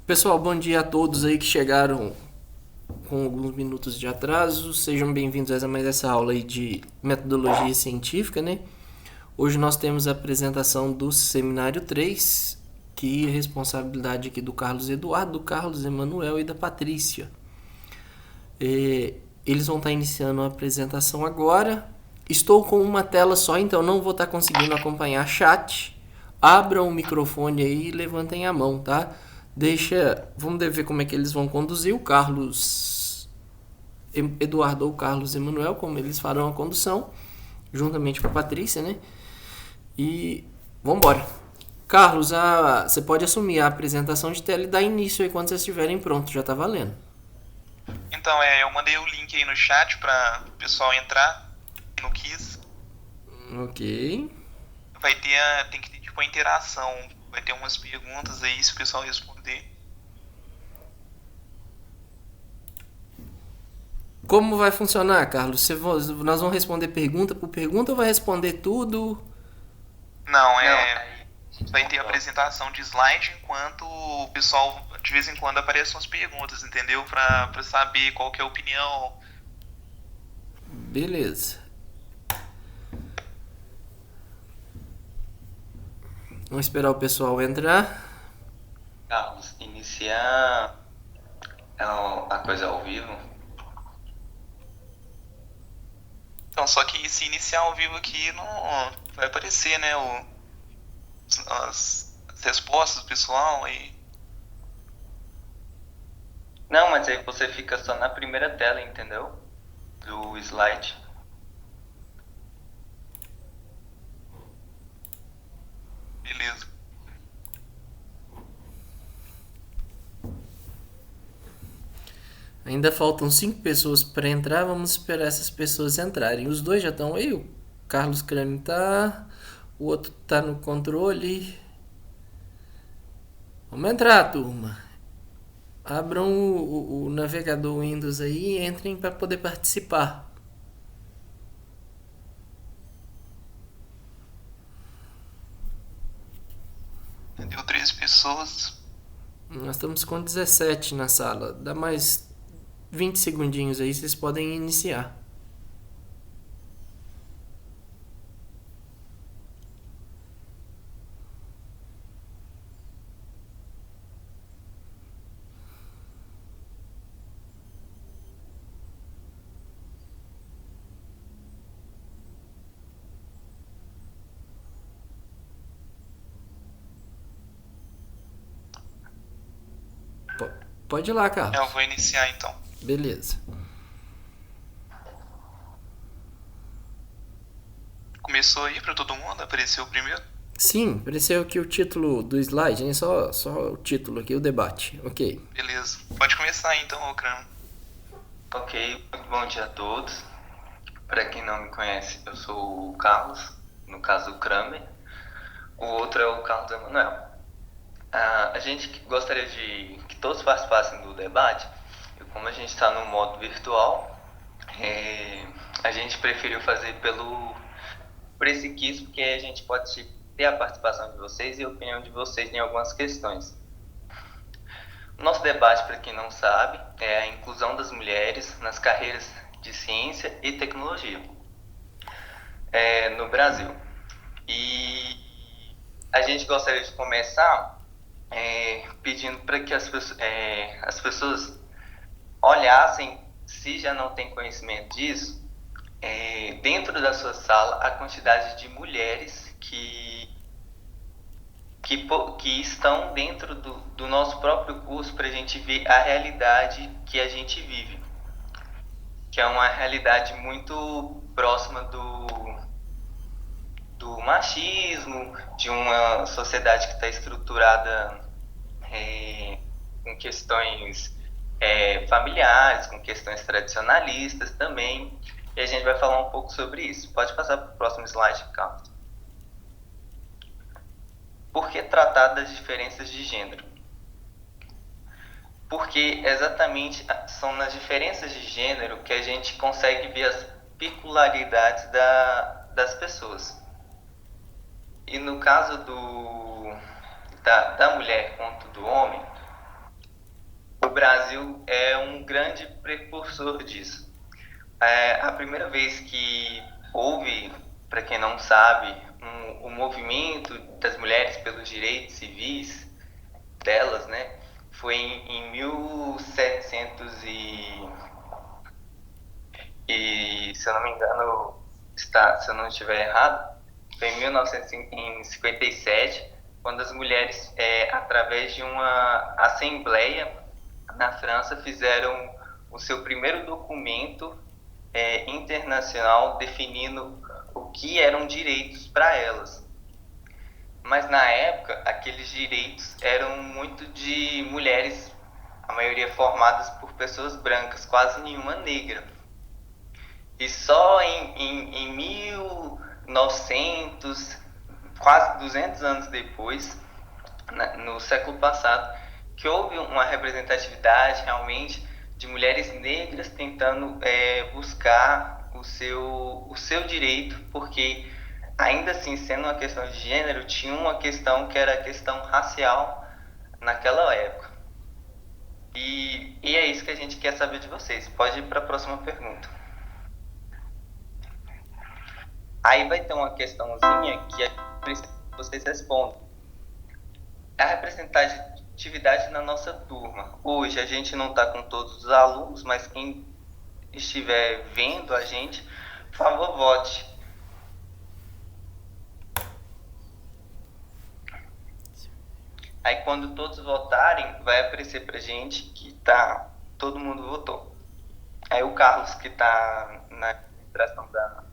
Pessoal, bom dia a todos aí que chegaram com alguns minutos de atraso. Sejam bem-vindos a mais essa aula aí de metodologia científica, né? Hoje nós temos a apresentação do seminário 3, que é responsabilidade aqui do Carlos Eduardo, do Carlos Emanuel e da Patrícia. Eles vão estar iniciando a apresentação agora. Estou com uma tela só, então não vou estar conseguindo acompanhar chat. Abram o microfone aí e levantem a mão, tá? Vamos ver como é que eles vão conduzir. O Carlos Eduardo ou Carlos Emanuel, como eles farão a condução, juntamente com a Patrícia, né? E vamos embora. Carlos, você pode assumir a apresentação de tela e dar início aí quando vocês estiverem prontos, já tá valendo. Então, eu mandei o link aí no chat para o pessoal entrar. Não quis. Ok. Tem que ter tipo a interação. Vai ter umas perguntas aí se o pessoal responder. Como vai funcionar, Carlos? Nós vamos responder pergunta por pergunta ou vai responder tudo? Não, vai ter apresentação de slide enquanto o pessoal de vez em quando aparecem umas perguntas, entendeu? Para saber qual que é a opinião. Beleza. Vamos esperar o pessoal entrar. Carlos, iniciar a coisa ao vivo. Então, só que se iniciar ao vivo aqui não vai aparecer, né? As respostas do pessoal aí. Não, mas aí você fica só na primeira tela, entendeu? Do slide. Beleza. Ainda faltam 5 pessoas para entrar, vamos esperar essas pessoas entrarem. Os dois já estão aí, o Carlos Creme tá, o outro tá no controle. Vamos entrar, turma. Abram o navegador Windows aí e entrem para poder participar. Deu 13 pessoas. Nós estamos com 17 na sala. Dá mais 20 segundinhos aí, vocês podem iniciar. Pode ir lá, Eu Carlos. vou iniciar então. Beleza. Começou aí para todo mundo? Apareceu primeiro? Sim, apareceu aqui o título do slide, né? Só o título aqui, o debate. Ok. Beleza. Pode começar então, Ocrano. Ok, muito bom dia a todos. Para quem não me conhece, eu sou o Carlos, no caso o Kramer. O outro é o Carlos Emanuel. A gente gostaria de que todos participassem do debate. E como a gente está no modo virtual, a gente preferiu fazer por esse quiz, porque a gente pode ter a participação de vocês e a opinião de vocês em algumas questões. O nosso debate, para quem não sabe, é a inclusão das mulheres nas carreiras de ciência e tecnologia no Brasil. E a gente gostaria de começar pedindo para que as pessoas olhassem, se já não tem conhecimento disso, dentro da sua sala, a quantidade de mulheres que estão dentro do nosso próprio curso, para a gente ver a realidade que a gente vive, que é uma realidade muito próxima do machismo, de uma sociedade que está estruturada com questões familiares, com questões tradicionalistas também, e a gente vai falar um pouco sobre isso. Pode passar para o próximo slide, Carlos. Por que tratar das diferenças de gênero? Porque exatamente são nas diferenças de gênero que a gente consegue ver as peculiaridades das pessoas. E no caso da mulher quanto do homem, Brasil é um grande precursor disso. A primeira vez que houve, para quem não sabe, o movimento das mulheres pelos direitos civis delas, né, foi em 1700 e se eu não me engano, se eu não estiver errado, foi em 1957, quando as mulheres, através de uma assembleia na França, fizeram o seu primeiro documento internacional definindo o que eram direitos para elas. Mas na época, aqueles direitos eram muito de mulheres, a maioria formadas por pessoas brancas, quase nenhuma negra. E só em 1900, quase 200 anos depois, no século passado, que houve uma representatividade realmente de mulheres negras tentando buscar o seu direito, porque ainda assim, sendo uma questão de gênero, tinha uma questão que era a questão racial naquela época. E é isso que a gente quer saber de vocês. Pode ir para a próxima pergunta. Aí vai ter uma questãozinha que vocês respondem. A representatividade na nossa turma. Hoje a gente não está com todos os alunos, mas quem estiver vendo a gente, por favor, vote. Aí quando todos votarem, vai aparecer pra gente que todo mundo votou. Aí o Carlos, que tá na administração da...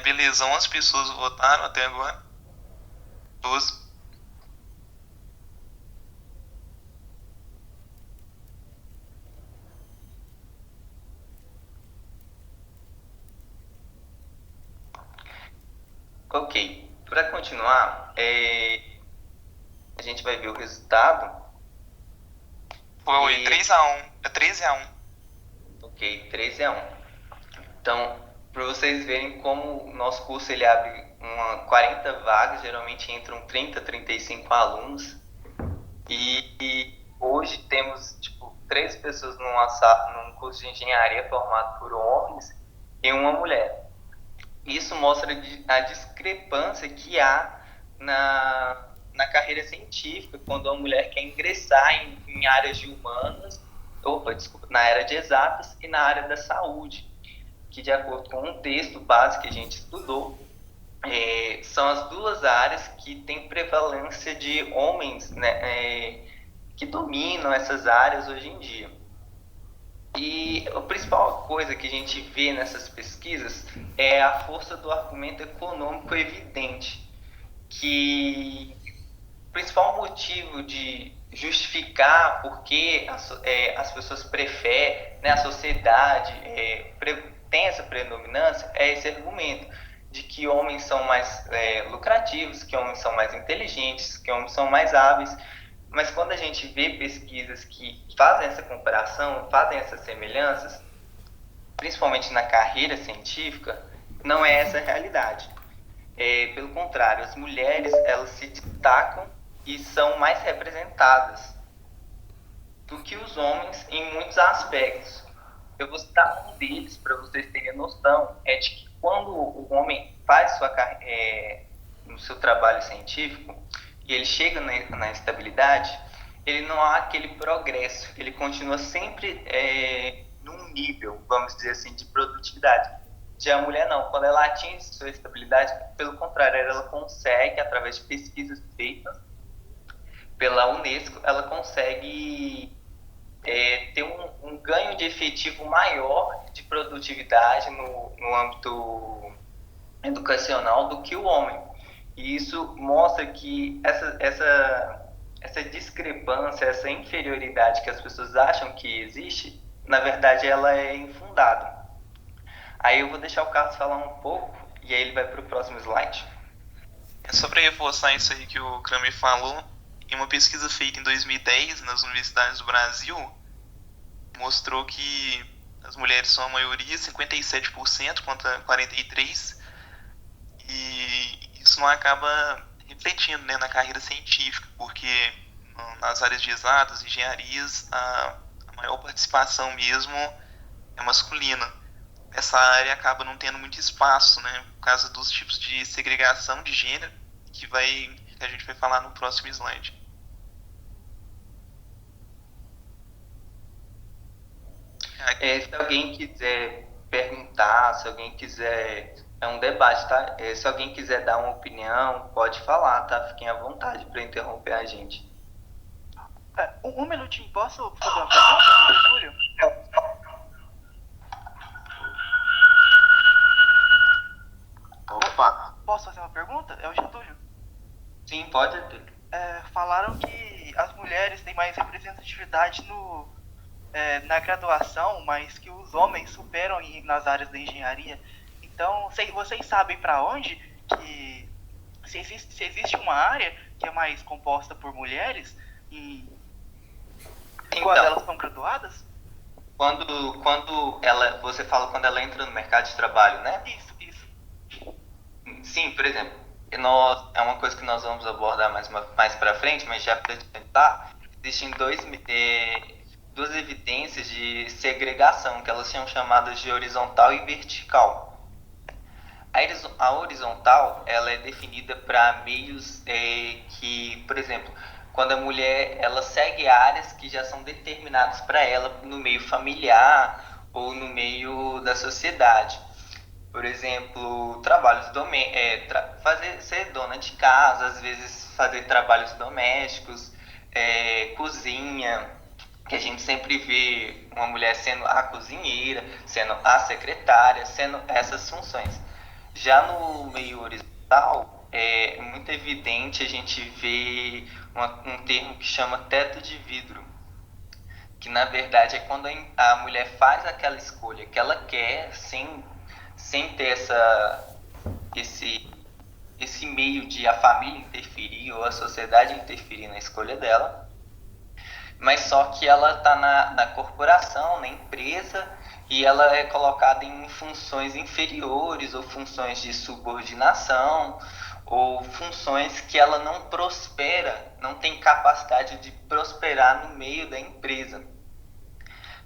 Beleza, 11 pessoas votaram até agora. 12. Ok, para continuar, a gente vai ver o resultado. Foi 3-1. É 13-1. Ok, 13-1. Então, para vocês verem como o nosso curso ele abre 40 vagas, geralmente entram 30, 35 alunos. E hoje temos 3 pessoas num curso de engenharia formado por homens e uma mulher. Isso mostra a discrepância que há na carreira científica, quando a mulher quer ingressar em áreas de humanas, na área de exatas e na área da saúde, que de acordo com um texto base que a gente estudou, são as duas áreas que têm prevalência de homens, né, que dominam essas áreas hoje em dia. E a principal coisa que a gente vê nessas pesquisas é a força do argumento econômico evidente, que o principal motivo de justificar por que as pessoas preferem, né, a sociedade tem essa predominância, é esse argumento de que homens são mais lucrativos, que homens são mais inteligentes, que homens são mais hábeis. Mas quando a gente vê pesquisas que fazem essa comparação, fazem essas semelhanças, principalmente na carreira científica, não é essa a realidade. Pelo contrário, as mulheres elas se destacam e são mais representadas do que os homens em muitos aspectos. Eu vou citar um deles para vocês terem noção, é de que quando o homem faz no seu trabalho científico, e ele chega na estabilidade, ele não há aquele progresso, ele continua sempre num nível, vamos dizer assim, de produtividade. Já a mulher não, quando ela atinge sua estabilidade, pelo contrário, ela consegue, através de pesquisas feitas pela Unesco, ela consegue ter um ganho de efetivo maior de produtividade no âmbito educacional do que o homem. E isso mostra que essa discrepância, essa inferioridade que as pessoas acham que existe, na verdade ela é infundada. Aí eu vou deixar o Carlos falar um pouco e aí ele vai para o próximo slide. Só para reforçar isso aí que o Kramer falou, em uma pesquisa feita em 2010 nas universidades do Brasil, mostrou que as mulheres são a maioria, 57% contra 43%, e isso não acaba refletindo, né, na carreira científica, porque nas áreas de exatas, engenharias, a maior participação mesmo é masculina. Essa área acaba não tendo muito espaço, né, por causa dos tipos de segregação de gênero que a gente vai falar no próximo slide. Se alguém quiser perguntar, se alguém quiser. É um debate, tá? Se alguém quiser dar uma opinião, pode falar, tá? Fiquem à vontade para interromper a gente. Um minutinho, posso fazer uma pergunta pro Getúlio? Opa! Posso fazer uma pergunta? É o Getúlio. Sim, pode. Falaram que as mulheres têm mais representatividade na graduação, mas que os homens superam nas áreas da engenharia. Então, vocês sabem para onde que se existe uma área que é mais composta por mulheres e quando elas são graduadas? Você fala quando ela entra no mercado de trabalho, né? Isso. Sim, por exemplo, é uma coisa que nós vamos abordar mais para frente, mas já para tentar, existem duas evidências de segregação, que elas são chamadas de horizontal e vertical. A horizontal, ela é definida para meios que, por exemplo, quando a mulher ela segue áreas que já são determinadas para ela no meio familiar ou no meio da sociedade. Por exemplo, trabalhos ser dona de casa, às vezes fazer trabalhos domésticos, cozinha, que a gente sempre vê uma mulher sendo a cozinheira, sendo a secretária, sendo essas funções. Já no meio horizontal, é muito evidente a gente ver um termo que chama teto de vidro, que na verdade é quando a mulher faz aquela escolha que ela quer, sem ter esse meio de a família interferir ou a sociedade interferir na escolha dela, mas só que ela está na corporação, na empresa, e ela é colocada em funções inferiores ou funções de subordinação ou funções que ela não prospera, não tem capacidade de prosperar no meio da empresa.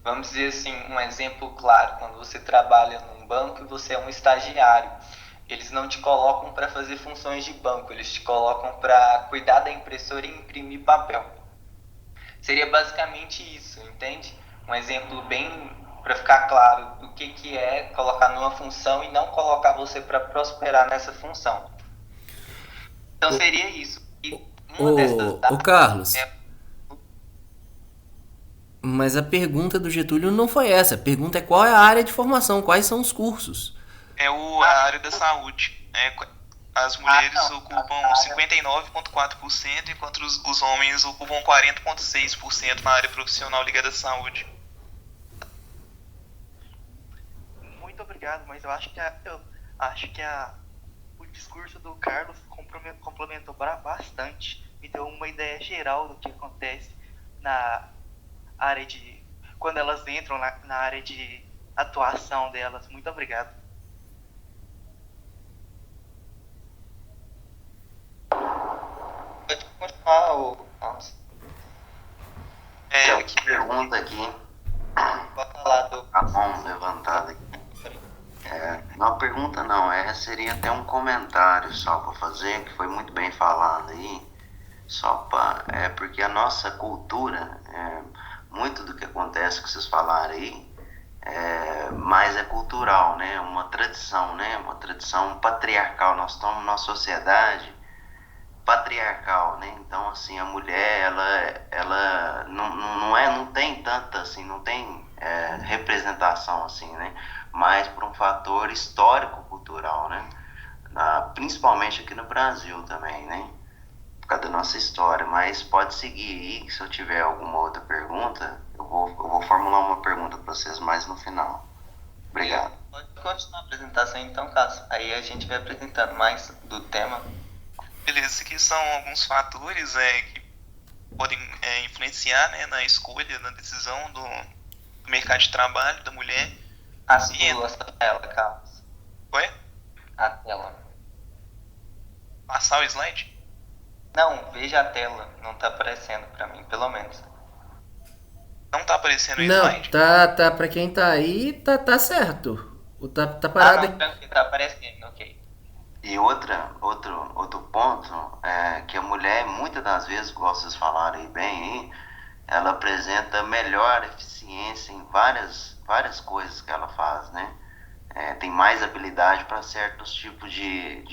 Vamos dizer assim, um exemplo claro, quando você trabalha num banco e você é um estagiário, eles não te colocam para fazer funções de banco, eles te colocam para cuidar da impressora e imprimir papel. Seria basicamente isso, entende? Um exemplo bem para ficar claro do que é colocar numa função e não colocar você para prosperar nessa função. Então seria isso. E Ô Carlos, mas a pergunta do Getúlio não foi essa. A pergunta é qual é a área de formação, quais são os cursos? É a área da saúde. As mulheres ocupam 59,4%, enquanto os homens ocupam 40,6% na área profissional ligada à saúde. Muito obrigado, mas eu acho que o discurso do Carlos complementou bastante. Me deu uma ideia geral do que acontece na área quando elas entram na área de atuação delas. Muito obrigado. Pode continuar, Carlos. Tem uma pergunta aqui. Pode falar, A mão levantada aqui. Não, pergunta não, seria até um comentário só para fazer, que foi muito bem falado aí, porque a nossa cultura, muito do que acontece que vocês falaram aí, mas é cultural, né? Uma tradição, né? Uma tradição patriarcal. Nós estamos numa sociedade patriarcal, né? Então, assim, a mulher, ela não tem tanta, assim, não tem representação, assim, né? Mas por um fator histórico-cultural, né? Principalmente aqui no Brasil também, né? Por causa da nossa história. Mas pode seguir aí, se eu tiver alguma outra pergunta, eu vou formular uma pergunta para vocês mais no final. Obrigado. Pode continuar a apresentação então, Cássio. Aí a gente vai apresentando mais do tema. Beleza, aqui são alguns fatores que podem influenciar, né, na escolha, na decisão do mercado de trabalho da mulher. A tela, Carlos. Oi? A tela. Passar o slide? Não, veja a tela, não tá aparecendo pra mim, pelo menos. Não tá aparecendo o Não, slide? tá, pra quem tá aí, tá certo. Tá Ah, parado não, aqui. tranquilo, tá aparecendo, ok. E outro ponto é que a mulher, muitas das vezes, como vocês falaram aí bem, aí, ela apresenta melhor eficiência em várias coisas que ela faz, né? Tem mais habilidade para certos tipos de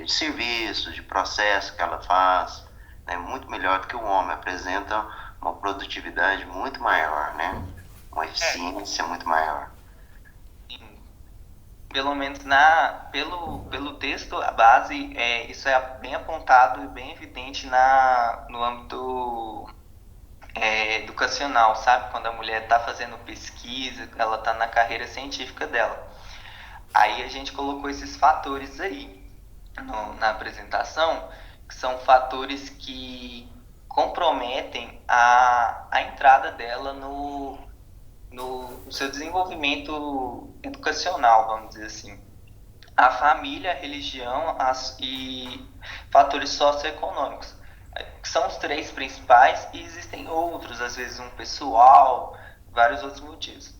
serviço, de processo que ela faz, né? Muito melhor do que o homem, apresenta uma produtividade muito maior, né? Uma eficiência muito maior. Sim. Pelo menos pelo texto, a base, isso é bem apontado e bem evidente no âmbito educacional, sabe? Quando a mulher está fazendo pesquisa, ela está na carreira científica dela. Aí a gente colocou esses fatores aí na apresentação, que são fatores que comprometem a entrada dela no seu desenvolvimento educacional, vamos dizer assim. A família, a religião e fatores socioeconômicos, que são os três principais, e existem outros, às vezes um pessoal, vários outros motivos.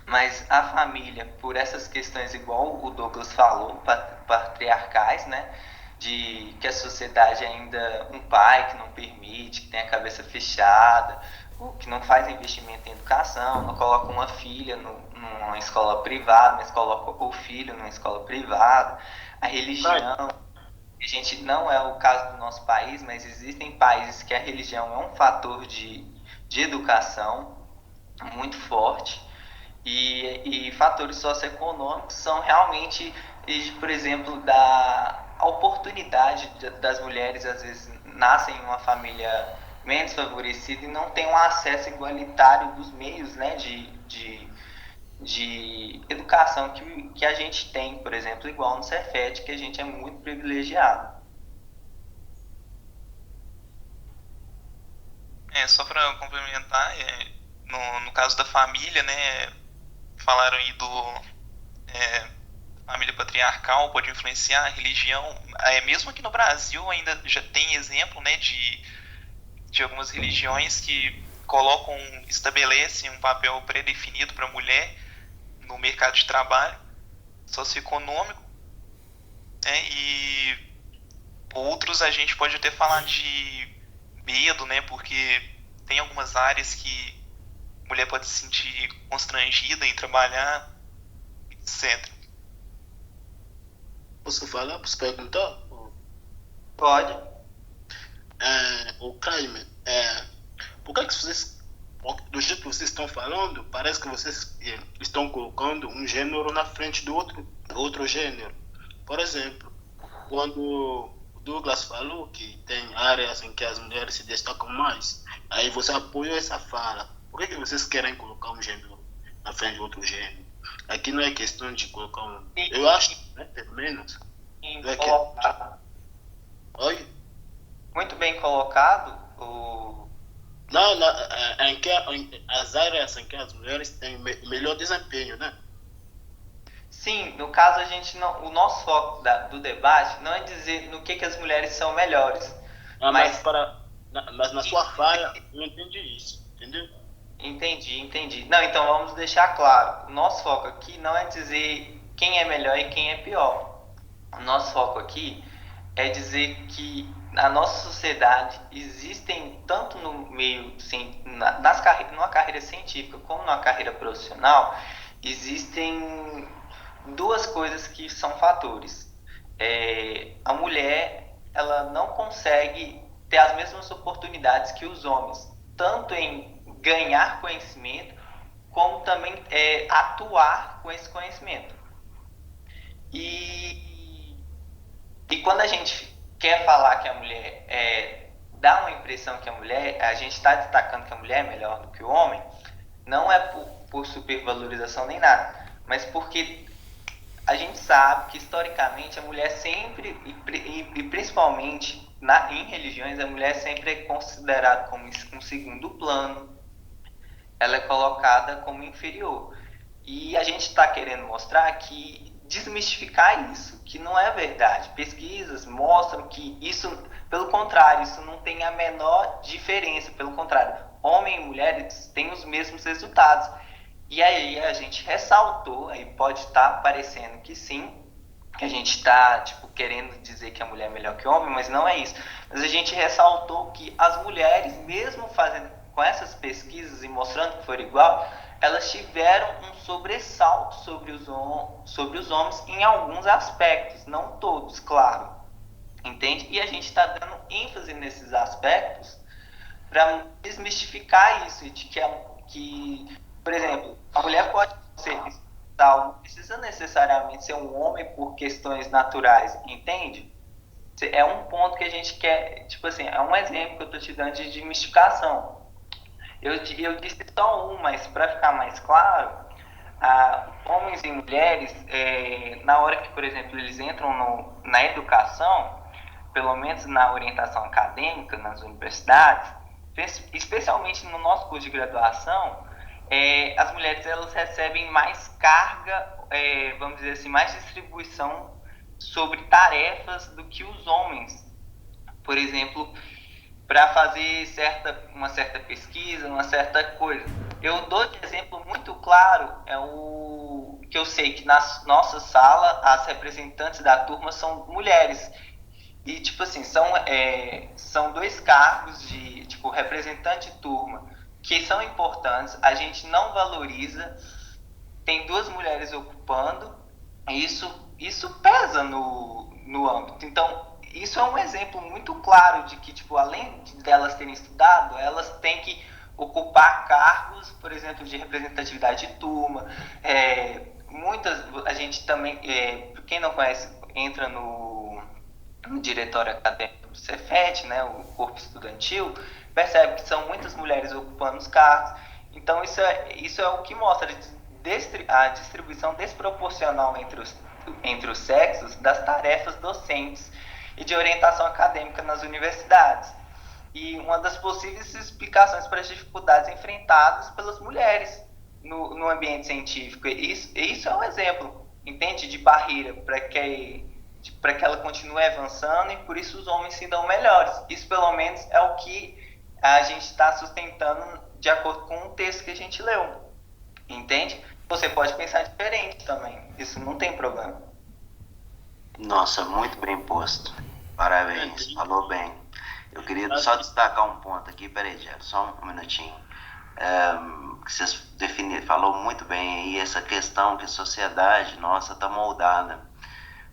Mas a família, por essas questões, igual o Douglas falou, patriarcais, né? De que a sociedade ainda, um pai que não permite, que tem a cabeça fechada, que não faz investimento em educação, não coloca uma filha numa escola privada, mas coloca o filho numa escola privada. A religião, a gente não é o caso do nosso país, mas existem países que a religião é um fator de educação muito forte. E fatores socioeconômicos são realmente, por exemplo, da oportunidade das mulheres, às vezes nascem em uma família menos favorecida e não têm um acesso igualitário dos meios, né, de educação que a gente tem, por exemplo, igual no Cefet, que a gente é muito privilegiado. Só para complementar, no caso da família, né, falaram aí família patriarcal pode influenciar a religião. Mesmo aqui no Brasil ainda já tem exemplo, né, de algumas religiões que estabelecem um papel pré-definido para a mulher no mercado de trabalho socioeconômico, né, e outros a gente pode até falar de medo, né, porque tem algumas áreas que a mulher pode se sentir constrangida em trabalhar, etc. Posso falar? Posso perguntar? Pode. O crime, por que vocês, do jeito que vocês estão falando, parece que vocês estão colocando um gênero na frente do outro gênero. Por exemplo, quando o Douglas falou que tem áreas em que as mulheres se destacam mais, aí você apoiou essa fala. Por que vocês querem colocar um gênero na frente do outro gênero? Aqui não é questão de colocar um... Eu acho, né, pelo menos... Não é que... Oi? Muito bem colocado. Não, as áreas em que as mulheres têm melhor desempenho, né? Sim, no caso o nosso foco do debate não é dizer no que as mulheres são melhores. Mas na sua fala eu entendi isso, entendeu? Entendi. Não, então vamos deixar claro. O nosso foco aqui não é dizer quem é melhor e quem é pior. O nosso foco aqui é dizer que na nossa sociedade existem, tanto no meio, numa carreira científica como numa carreira profissional, existem duas coisas que são fatores. A mulher, ela não consegue ter as mesmas oportunidades que os homens, tanto em ganhar conhecimento, como também atuar com esse conhecimento. E quando a gente quer falar que a mulher dá uma impressão que a gente está destacando que a mulher é melhor do que o homem, não é por supervalorização nem nada, mas porque a gente sabe que historicamente a mulher sempre, e principalmente em religiões, a mulher sempre é considerada como um segundo plano, ela é colocada como inferior. E a gente está querendo mostrar que desmistificar isso, que não é verdade. Pesquisas mostram que isso, pelo contrário, isso não tem a menor diferença, pelo contrário, homens e mulheres têm os mesmos resultados. E aí a gente ressaltou, aí pode estar parecendo que sim, que a gente está querendo dizer que a mulher é melhor que o homem, mas não é isso. Mas a gente ressaltou que as mulheres, mesmo fazendo com essas pesquisas e mostrando que for igual, elas tiveram um sobressalto sobre os homens em alguns aspectos, não todos, claro, entende? E a gente está dando ênfase nesses aspectos para desmistificar isso, de que, por exemplo, a mulher pode ser tal, não precisa necessariamente ser um homem por questões naturais, entende? É um ponto que a gente quer, é um exemplo que eu estou te dando de desmistificação. Eu disse só um, mas para ficar mais claro, homens e mulheres, na hora que, por exemplo, eles entram na educação, pelo menos na orientação acadêmica, nas universidades, especialmente no nosso curso de graduação, as mulheres elas recebem mais carga, vamos dizer assim, mais distribuição sobre tarefas do que os homens. Por exemplo, para fazer uma certa pesquisa, uma certa coisa. Eu dou de exemplo muito claro, o que eu sei que na nossa sala as representantes da turma são mulheres. E, são 2 cargos de, representante de turma, que são importantes, a gente não valoriza, tem 2 mulheres ocupando, isso pesa no âmbito. Então, isso é um exemplo muito claro de que, além delas terem estudado, elas têm que ocupar cargos, por exemplo, de representatividade de turma. A gente também, quem não conhece, entra no diretório acadêmico do Cefet, né, o corpo estudantil, percebe que são muitas mulheres ocupando os cargos. Então, isso é o que mostra a distribuição desproporcional entre os sexos das tarefas docentes e de orientação acadêmica nas universidades. E uma das possíveis explicações para as dificuldades enfrentadas pelas mulheres no ambiente científico. Isso é um exemplo, entende, de barreira para que ela continue avançando, e por isso os homens se dão melhores. Isso, pelo menos, é o que a gente está sustentando de acordo com o texto que a gente leu, entende? Você pode pensar diferente também, isso não tem problema. Nossa, muito bem posto. Parabéns, falou bem. Eu queria só destacar um ponto aqui, peraí, Gero, só um minutinho. Que vocês falou muito bem aí essa questão que a sociedade nossa está moldada,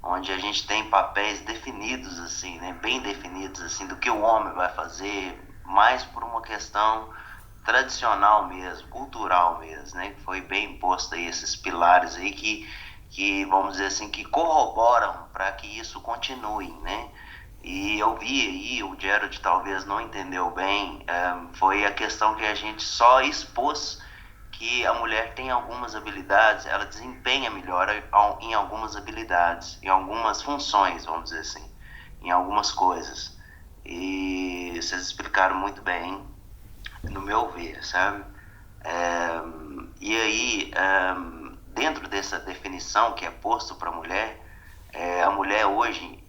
onde a gente tem papéis definidos, assim, né, bem definidos, assim, do que o homem vai fazer, mais por uma questão tradicional mesmo, cultural mesmo, né, que foi bem imposto aí esses pilares aí que vamos dizer assim, que corroboram para que isso continue, né. E eu vi aí, o Gerald talvez não entendeu bem, foi a questão que a gente só expôs que a mulher tem algumas habilidades, ela desempenha melhor em algumas habilidades, em algumas funções, vamos dizer assim, em algumas coisas. E vocês explicaram muito bem, no meu ver, sabe? E aí, dentro dessa definição que é posto para a mulher hoje,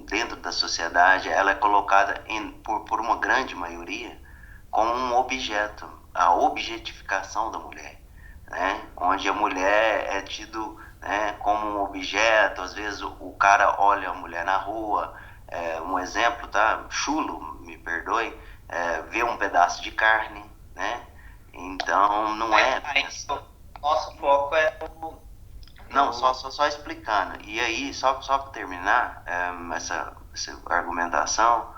dentro da sociedade, ela é colocada por uma grande maioria como um objeto, a objetificação da mulher, né? Onde a mulher é tido, né, como um objeto. Às vezes o cara olha a mulher na rua, um exemplo, tá? Chulo, me perdoe, vê um pedaço de carne, né? Então não é... Nosso foco é o... Não, só explicando. E aí, só para terminar essa argumentação,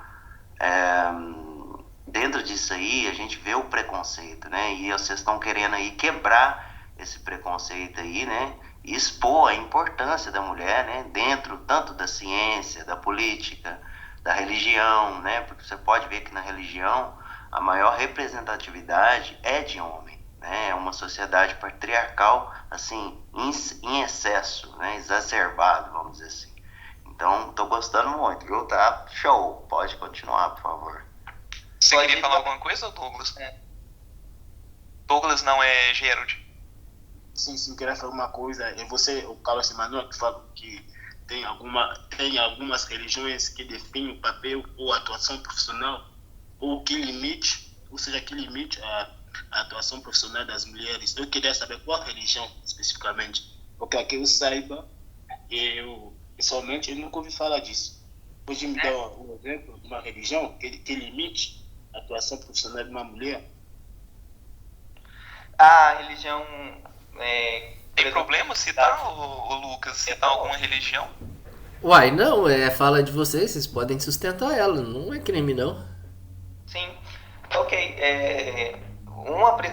dentro disso aí a gente vê o preconceito, né? E vocês estão querendo aí quebrar esse preconceito aí, né? E expor a importância da mulher, né? Dentro tanto da ciência, da política, da religião, né? Porque você pode ver que na religião a maior representatividade é de homem, né? É uma sociedade patriarcal, assim, em excesso, né? Exacerbado, vamos dizer assim. Então, tô gostando muito, viu? Tá show. Pode continuar, por favor. Você queria falar alguma coisa, Douglas? Douglas não é Gerald. Sim, queria falar uma coisa. É você, o Carlos Emanuel, que falou que tem algumas religiões que definem o papel ou a atuação profissional, ou que limite, ou seja, que limite a atuação profissional das mulheres. Eu queria saber qual religião especificamente, porque aqui eu saiba, eu pessoalmente eu nunca ouvi falar disso. Pode me dar um exemplo de uma religião que limite a atuação profissional de uma mulher? A religião. Tem problema citar, ô Lucas, citar alguma religião? Uai, não, fala de vocês podem sustentar ela, não é crime não. Sim, ok.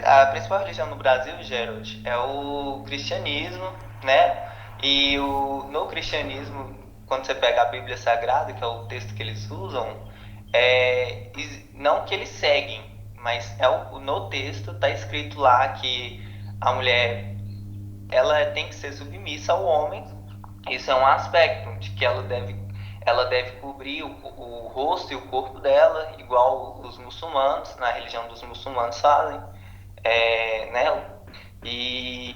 A principal religião no Brasil, Gerald, é o cristianismo, né? E no cristianismo, quando você pega a Bíblia Sagrada, que é o texto que eles usam, não que eles seguem, mas no texto está escrito lá que a mulher ela tem que ser submissa ao homem. Isso é um aspecto de que ela deve cobrir o rosto e o corpo dela, igual os muçulmanos, na religião dos muçulmanos fazem, né? E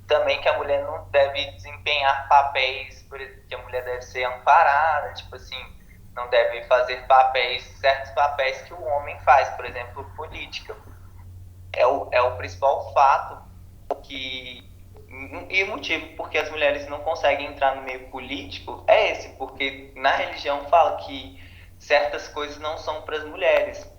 também que a mulher não deve desempenhar papéis, por exemplo, que a mulher deve ser amparada, tipo assim, não deve fazer certos papéis que o homem faz, por exemplo, política. É o principal fato e o motivo porque as mulheres não conseguem entrar no meio político é esse, porque na religião fala que certas coisas não são para as mulheres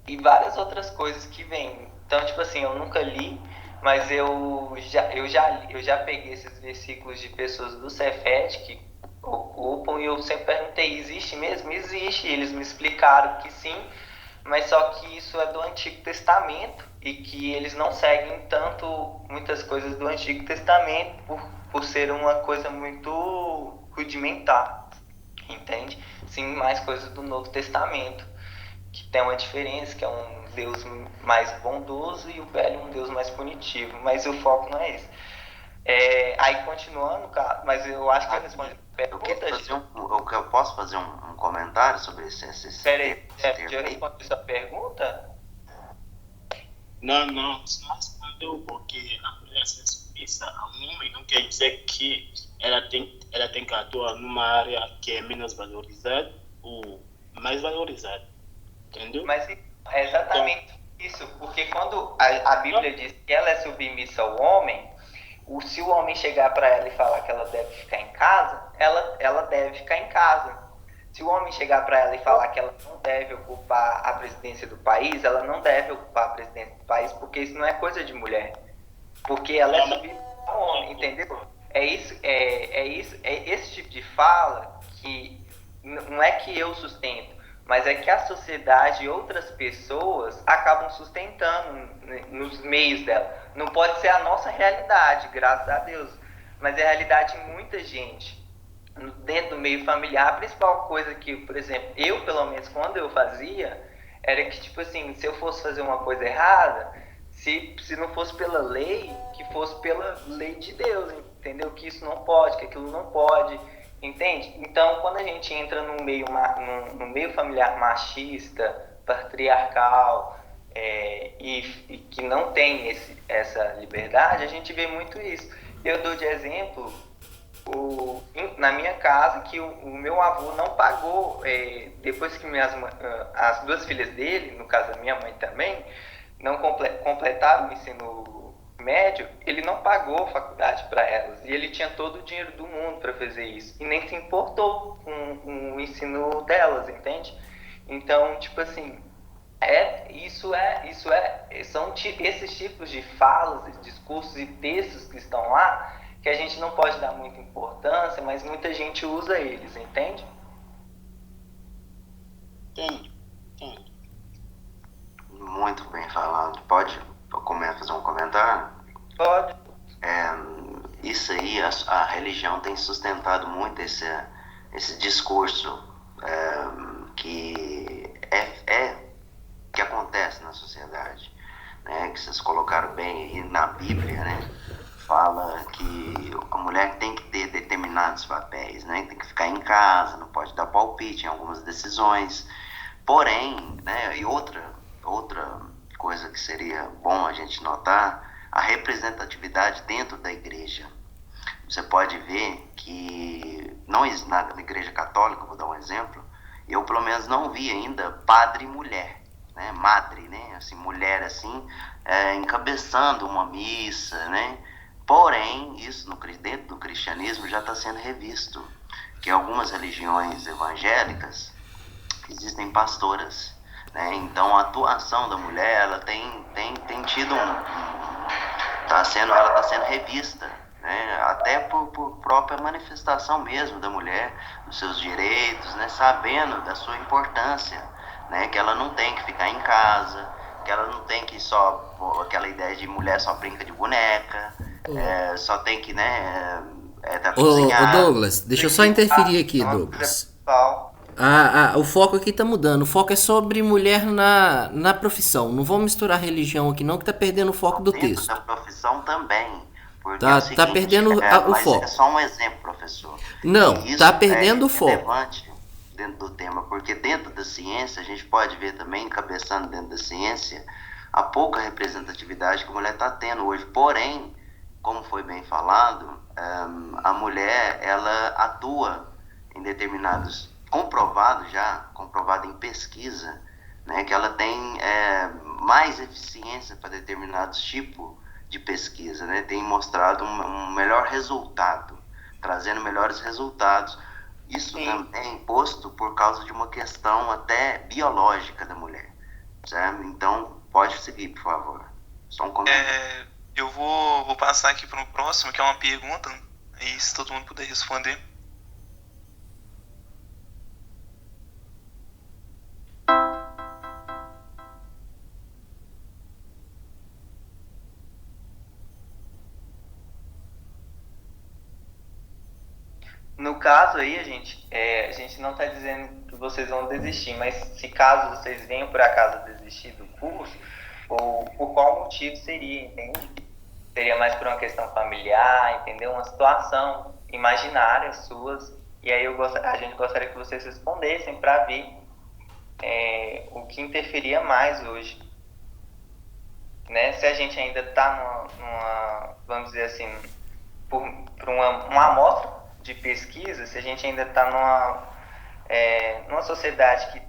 e várias outras coisas que vêm. Então, tipo assim, eu nunca li, mas eu já peguei esses versículos de pessoas do Cefet que ocupam e eu sempre perguntei, existe mesmo? Existe. E eles me explicaram que sim, mas só que isso é do Antigo Testamento e que eles não seguem muitas coisas do Antigo Testamento por ser uma coisa muito rudimentar, entende? Sim, mais coisas do Novo Testamento, que tem uma diferença, que é um Deus mais bondoso e o velho um Deus mais punitivo, mas o foco não é esse. Aí continuando, cara, mas eu acho que eu respondi a pergunta. Eu posso fazer um comentário sobre esse Peraí, eu respondi sua pergunta? Não respondeu, porque a mulher ser submissa a um homem não quer dizer que ela tem que atuar numa área que é menos valorizada ou mais valorizada, entendeu? Mas é exatamente isso, porque quando a Bíblia diz que ela é submissa ao homem, se o homem chegar para ela e falar que ela deve ficar em casa, ela deve ficar em casa. Se o homem chegar para ela e falar que ela não deve ocupar a presidência do país, ela não deve ocupar a presidência do país, porque isso não é coisa de mulher. Porque ela é submissa ao homem, entendeu? É esse tipo de fala que não é que eu sustento, mas é que a sociedade e outras pessoas acabam sustentando nos meios dela. Não pode ser a nossa realidade, graças a Deus, mas é a realidade de muita gente. Dentro do meio familiar, a principal coisa que, por exemplo, eu, pelo menos, quando eu fazia, era que, tipo assim, se eu fosse fazer uma coisa errada, se não fosse pela lei, que fosse pela lei de Deus, entendeu? Que isso não pode, que aquilo não pode, entende? Então, quando a gente entra no meio familiar machista, patriarcal, e que não tem essa liberdade, a gente vê muito isso. Eu dou de exemplo na minha casa que o meu avô não pagou, depois que as duas filhas dele, no caso a minha mãe também, não completaram o ensino médio, ele não pagou faculdade para elas e ele tinha todo o dinheiro do mundo para fazer isso e nem se importou com o ensino delas, entende? Então, tipo assim, são esses tipos de falas, discursos e textos que estão lá que a gente não pode dar muita importância, mas muita gente usa eles, entende? Entendo. Muito bem falado. Pode fazer um comentário? Pode. Isso aí, a religião tem sustentado muito esse discurso que que acontece na sociedade, né? Que vocês colocaram bem aí na Bíblia, né? Fala que a mulher tem que ter determinados papéis, né? Tem que ficar em casa, não pode dar palpite em algumas decisões. Porém, né? E outra coisa que seria bom a gente notar, a representatividade dentro da igreja. Você pode ver que não existe nada na igreja católica, vou dar um exemplo, eu pelo menos não vi ainda padre e mulher, né? Madre, né? Assim, mulher assim, encabeçando uma missa, né? Porém, isso dentro do cristianismo já está sendo revisto, que em algumas religiões evangélicas existem pastoras, né? Então a atuação da mulher, ela tem tido ela está sendo revista, né? Até por própria manifestação mesmo da mulher, dos seus direitos, né? Sabendo da sua importância, né? Que ela não tem que ficar em casa, que ela não tem que só, aquela ideia de mulher só brinca de boneca, só tem que, né, tá cozinhando. Ô Douglas, deixa eu só interferir aqui, Douglas. O foco aqui tá mudando. O foco é sobre mulher na profissão. Não vamos misturar religião aqui não, que tá perdendo o foco do texto. Da profissão também. Porque Tá perdendo o foco. É só um exemplo, professor. Não, tá perdendo o foco. É relevante dentro do tema, porque dentro da ciência, a gente pode ver também, encabeçando dentro da ciência, a pouca representatividade que a mulher está tendo hoje. Porém, como foi bem falado, a mulher, ela atua em determinados, comprovado em pesquisa, né, que ela tem mais eficiência para determinados tipos de pesquisa, né, tem mostrado um melhor resultado, trazendo melhores resultados. Isso também é imposto por causa de uma questão até biológica da mulher, certo? Então, pode seguir, por favor. Só um comentário. Eu vou passar aqui para o próximo, que é uma pergunta, e se todo mundo puder responder. No caso aí, a gente não está dizendo que vocês vão desistir, mas se caso vocês venham por acaso desistir do curso, ou por qual motivo seria, entende? Seria mais por uma questão familiar, entendeu? Uma situação imaginária suas, e aí a gente gostaria que vocês respondessem para ver o que interferia mais hoje. Né? Se a gente ainda está numa, vamos dizer assim, por uma amostra de pesquisa, se a gente ainda está numa sociedade que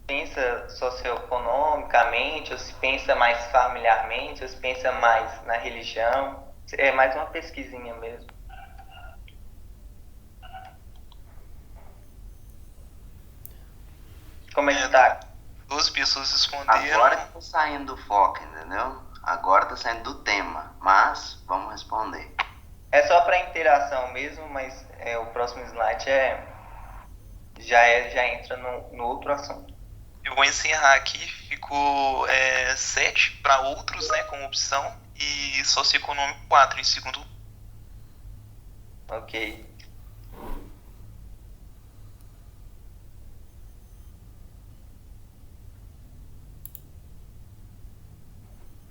pensa socioeconomicamente, ou se pensa mais familiarmente, ou se pensa mais na religião, é mais uma pesquisinha mesmo. Como é que tá? 12 pessoas responderam. Agora que tá saindo do foco, entendeu? Agora tá saindo do tema, mas vamos responder. É só para interação mesmo, mas o próximo slide já entra no outro assunto. Eu vou encerrar aqui, ficou 7 para outros, né, como opção, e socioeconômico 4 em segundo. Ok.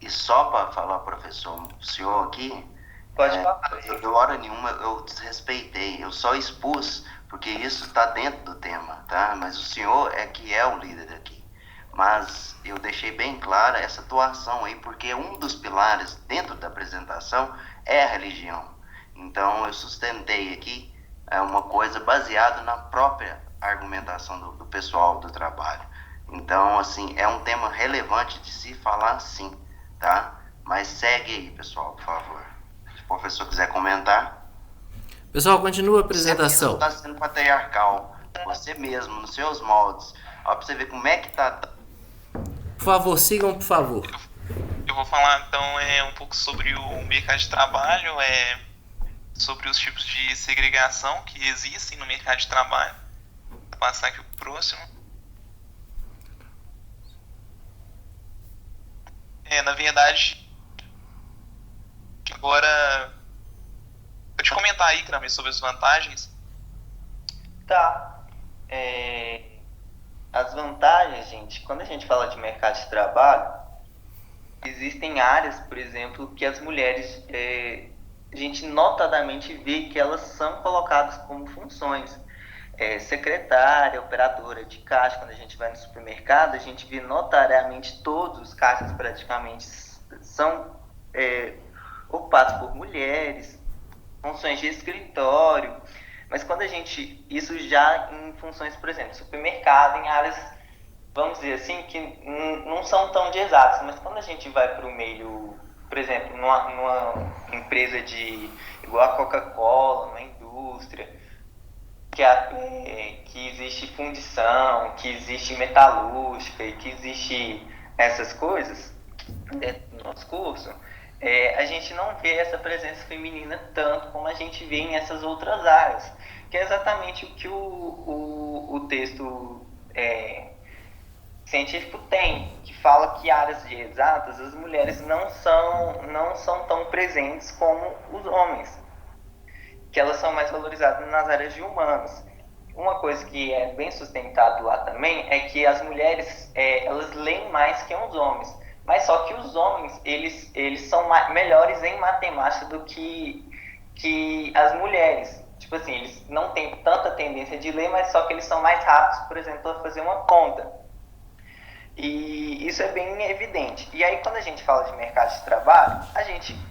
E só para falar, professor, o senhor aqui, pode falar. Eu, hora nenhuma, eu desrespeitei, eu só expus, porque isso está dentro do tema, tá? Mas o senhor é que é o líder aqui. Mas eu deixei bem clara essa atuação aí, porque um dos pilares dentro da apresentação é a religião. Então eu sustentei aqui uma coisa baseada na própria argumentação do pessoal do trabalho. Então, assim, é um tema relevante de se falar sim, tá? Mas segue aí, pessoal, por favor. Se o professor quiser comentar. Pessoal, continua a apresentação. Você está sendo patriarcal, você mesmo, nos seus moldes. Ó, pra você ver como é que tá. Por favor, sigam, por favor. Eu vou falar, então, um pouco sobre o mercado de trabalho, sobre os tipos de segregação que existem no mercado de trabalho. Vou passar aqui pro próximo. Na verdade, agora, pode comentar aí, Kramer, sobre as vantagens? Tá. As vantagens, gente, quando a gente fala de mercado de trabalho, existem áreas, por exemplo, que as mulheres, a gente notadamente vê que elas são colocadas como funções. Secretária, operadora de caixa, quando a gente vai no supermercado, a gente vê notariamente todos os caixas praticamente são ocupados por mulheres, funções de escritório, mas quando a gente, isso já em funções, por exemplo, supermercado, em áreas, vamos dizer assim, que não são tão de exatas, mas quando a gente vai para o meio, por exemplo, numa empresa igual a Coca-Cola, uma indústria, que existe fundição, que existe metalúrgica e que existe essas coisas dentro do nosso curso, a gente não vê essa presença feminina tanto como a gente vê em essas outras áreas, que é exatamente o que o texto científico tem, que fala que áreas de exatas as mulheres não são tão presentes como os homens, que elas são mais valorizadas nas áreas de humanos. Uma coisa que é bem sustentado lá também é que as mulheres elas leem mais que os homens, mas só que os homens eles são melhores em matemática do que as mulheres. Tipo assim, eles não têm tanta tendência de ler, mas só que eles são mais rápidos, por exemplo, a fazer uma conta. E isso é bem evidente. E aí, quando a gente fala de mercado de trabalho,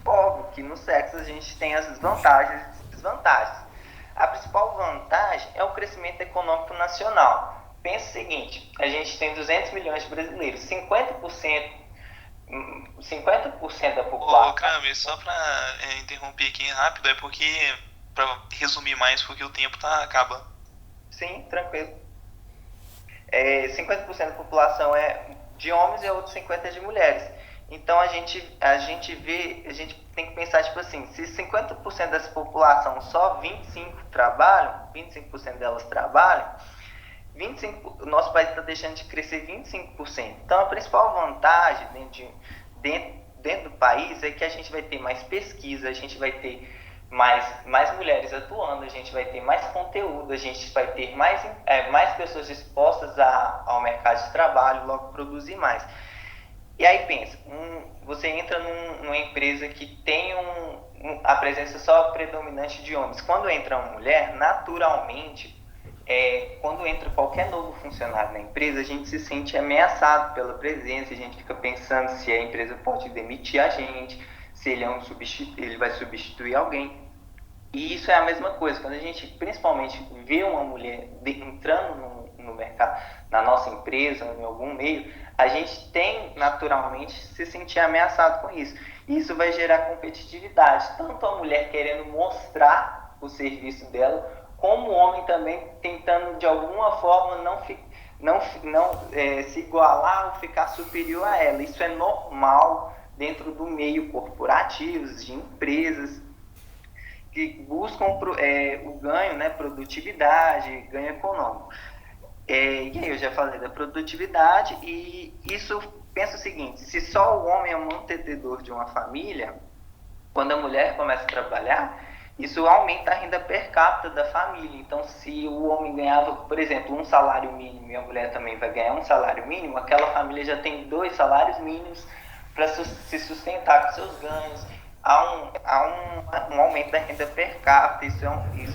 óbvio que no sexo a gente tem as vantagens e desvantagens. A principal vantagem é o crescimento econômico nacional. Pensa o seguinte, a gente tem 200 milhões de brasileiros, 50% da população... Ô, Kramer, só pra interromper aqui rápido, é porque, pra resumir mais, porque o tempo tá acabando. Sim, tranquilo. 50% da população é de homens e outros 50% é de mulheres. Então a gente tem que pensar, tipo assim, se 50% dessa população só 25% delas trabalham, o nosso país está deixando de crescer 25%. Então a principal vantagem dentro do país é que a gente vai ter mais pesquisa, a gente vai ter mais mulheres atuando, a gente vai ter mais conteúdo, a gente vai ter mais pessoas dispostas ao mercado de trabalho, logo produzir mais. E aí pensa, você entra numa empresa que tem a presença só predominante de homens. Quando entra uma mulher, naturalmente, quando entra qualquer novo funcionário na empresa, a gente se sente ameaçado pela presença, a gente fica pensando se a empresa pode demitir a gente, se ele vai substituir alguém. E isso é a mesma coisa, quando a gente principalmente vê uma mulher entrando no mercado, na nossa empresa, em algum meio, a gente tem naturalmente se sentir ameaçado com isso. Isso vai gerar competitividade, tanto a mulher querendo mostrar o serviço dela, como o homem também tentando de alguma forma não se igualar ou ficar superior a ela. Isso é normal dentro do meio corporativo, de empresas que buscam o ganho, né, produtividade, ganho econômico. E aí eu já falei da produtividade, e isso, pensa o seguinte, se só o homem é o mantenedor de uma família, quando a mulher começa a trabalhar, isso aumenta a renda per capita da família. Então, se o homem ganhava, por exemplo, um salário mínimo e a mulher também vai ganhar um salário mínimo, aquela família já tem 2 salários mínimos para se sustentar com seus ganhos. Há um aumento da renda per capita, isso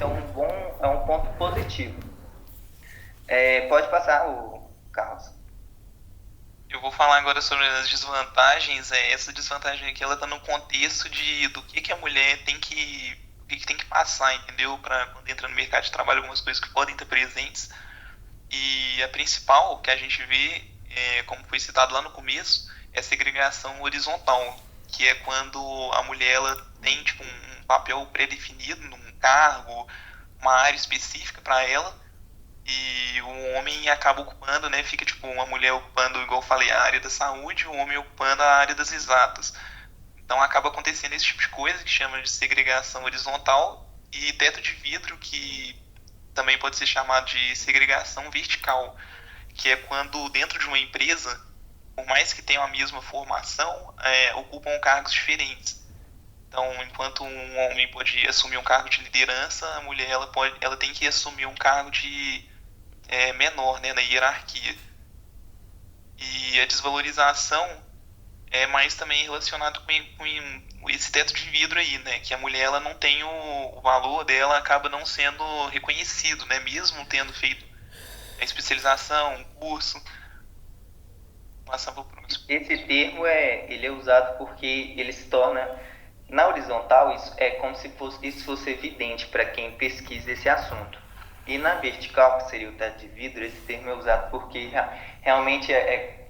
é um ponto positivo. Pode passar, Carlos. Eu vou falar agora sobre as desvantagens. Essa desvantagem aqui, ela tá no contexto do que a mulher tem que passar, entendeu? Para quando entra no mercado de trabalho, algumas coisas que podem estar presentes. E a principal que a gente vê, como foi citado lá no começo, é a segregação horizontal, que é quando a mulher ela tem tipo, um papel pré-definido num cargo, uma área específica para ela, e o homem acaba ocupando, né, fica tipo uma mulher ocupando, igual eu falei, a área da saúde, o homem ocupando a área das exatas. Então acaba acontecendo esse tipo de coisa que chama de segregação horizontal, e teto de vidro, que também pode ser chamado de segregação vertical, que é quando dentro de uma empresa, por mais que tenham a mesma formação, ocupam cargos diferentes. Então, enquanto um homem pode assumir um cargo de liderança, a mulher ela tem que assumir um cargo de menor, né, na hierarquia. E a desvalorização é mais também relacionado com esse teto de vidro aí, né, que a mulher ela não tem o valor dela, acaba não sendo reconhecido, né, mesmo tendo feito a especialização, um curso. Passar para o próximo. Esse termo ele é usado porque ele se torna, na horizontal, isso é como se isso fosse evidente para quem pesquisa esse assunto. E na vertical, que seria o teto de vidro, esse termo é usado porque realmente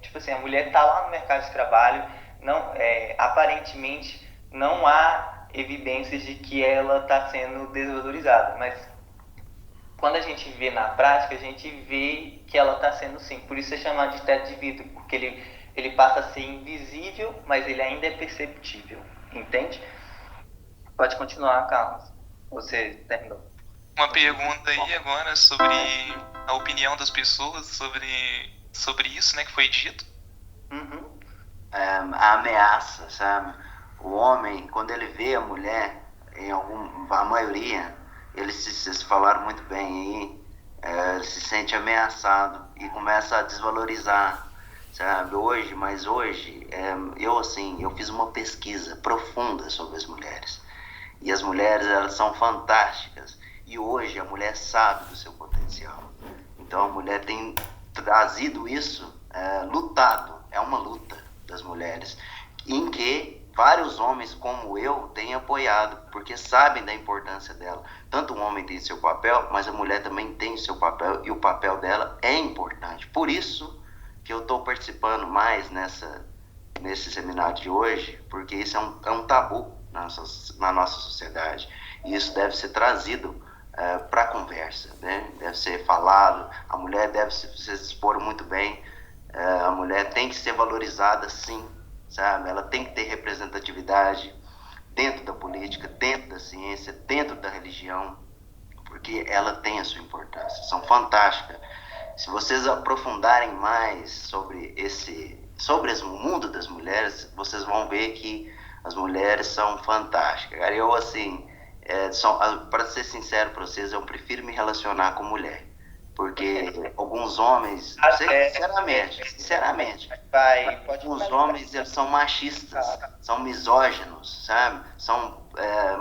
tipo assim, a mulher está lá no mercado de trabalho, não, aparentemente não há evidências de que ela está sendo desvalorizada, mas quando a gente vê na prática, a gente vê que ela está sendo sim. Por isso é chamado de teto de vidro, porque ele passa a ser invisível, mas ele ainda é perceptível. Entende? Pode continuar, Carlos. Você terminou. Uma pergunta aí agora sobre a opinião das pessoas sobre isso, né, que foi dito. Uhum. A ameaça, sabe? O homem, quando ele vê a mulher, a maioria, vocês falaram muito bem aí, ele se sente ameaçado e começa a desvalorizar, sabe? Hoje, eu fiz uma pesquisa profunda sobre as mulheres. E as mulheres, elas são fantásticas. E hoje a mulher sabe do seu potencial. Então a mulher tem trazido isso, lutado. É uma luta das mulheres, em que vários homens como eu têm apoiado, porque sabem da importância dela. Tanto o homem tem seu papel, mas a mulher também tem o seu papel, e o papel dela é importante. Por isso que eu estou participando mais nesse seminário de hoje, porque isso é um tabu na nossa sociedade. E isso deve ser trazido para a conversa, né? Deve ser falado, a mulher deve se expor muito bem, a mulher tem que ser valorizada sim, sabe? Ela tem que ter representatividade dentro da política, dentro da ciência, dentro da religião, porque ela tem a sua importância, são fantásticas. Se vocês aprofundarem mais sobre o mundo das mulheres, vocês vão ver que as mulheres são fantásticas. Eu, assim, para ser sincero para vocês, eu prefiro me relacionar com mulher. Porque alguns homens, sinceramente, alguns homens, eles são machistas, são misóginos, sabe? São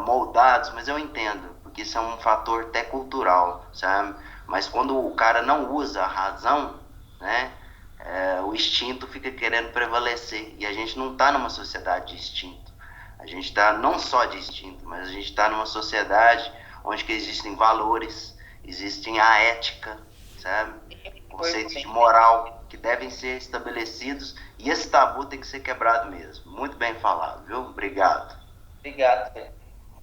moldados, mas eu entendo, porque isso é um fator até cultural, sabe? Mas quando o cara não usa a razão, né? O instinto fica querendo prevalecer. E a gente não está numa sociedade de instinto. A gente está não só de instinto, mas a gente está numa sociedade onde que existem valores, existem a ética, sabe? Conceitos de moral que devem ser estabelecidos, e esse tabu tem que ser quebrado mesmo. Muito bem falado, viu? Obrigado. Obrigado.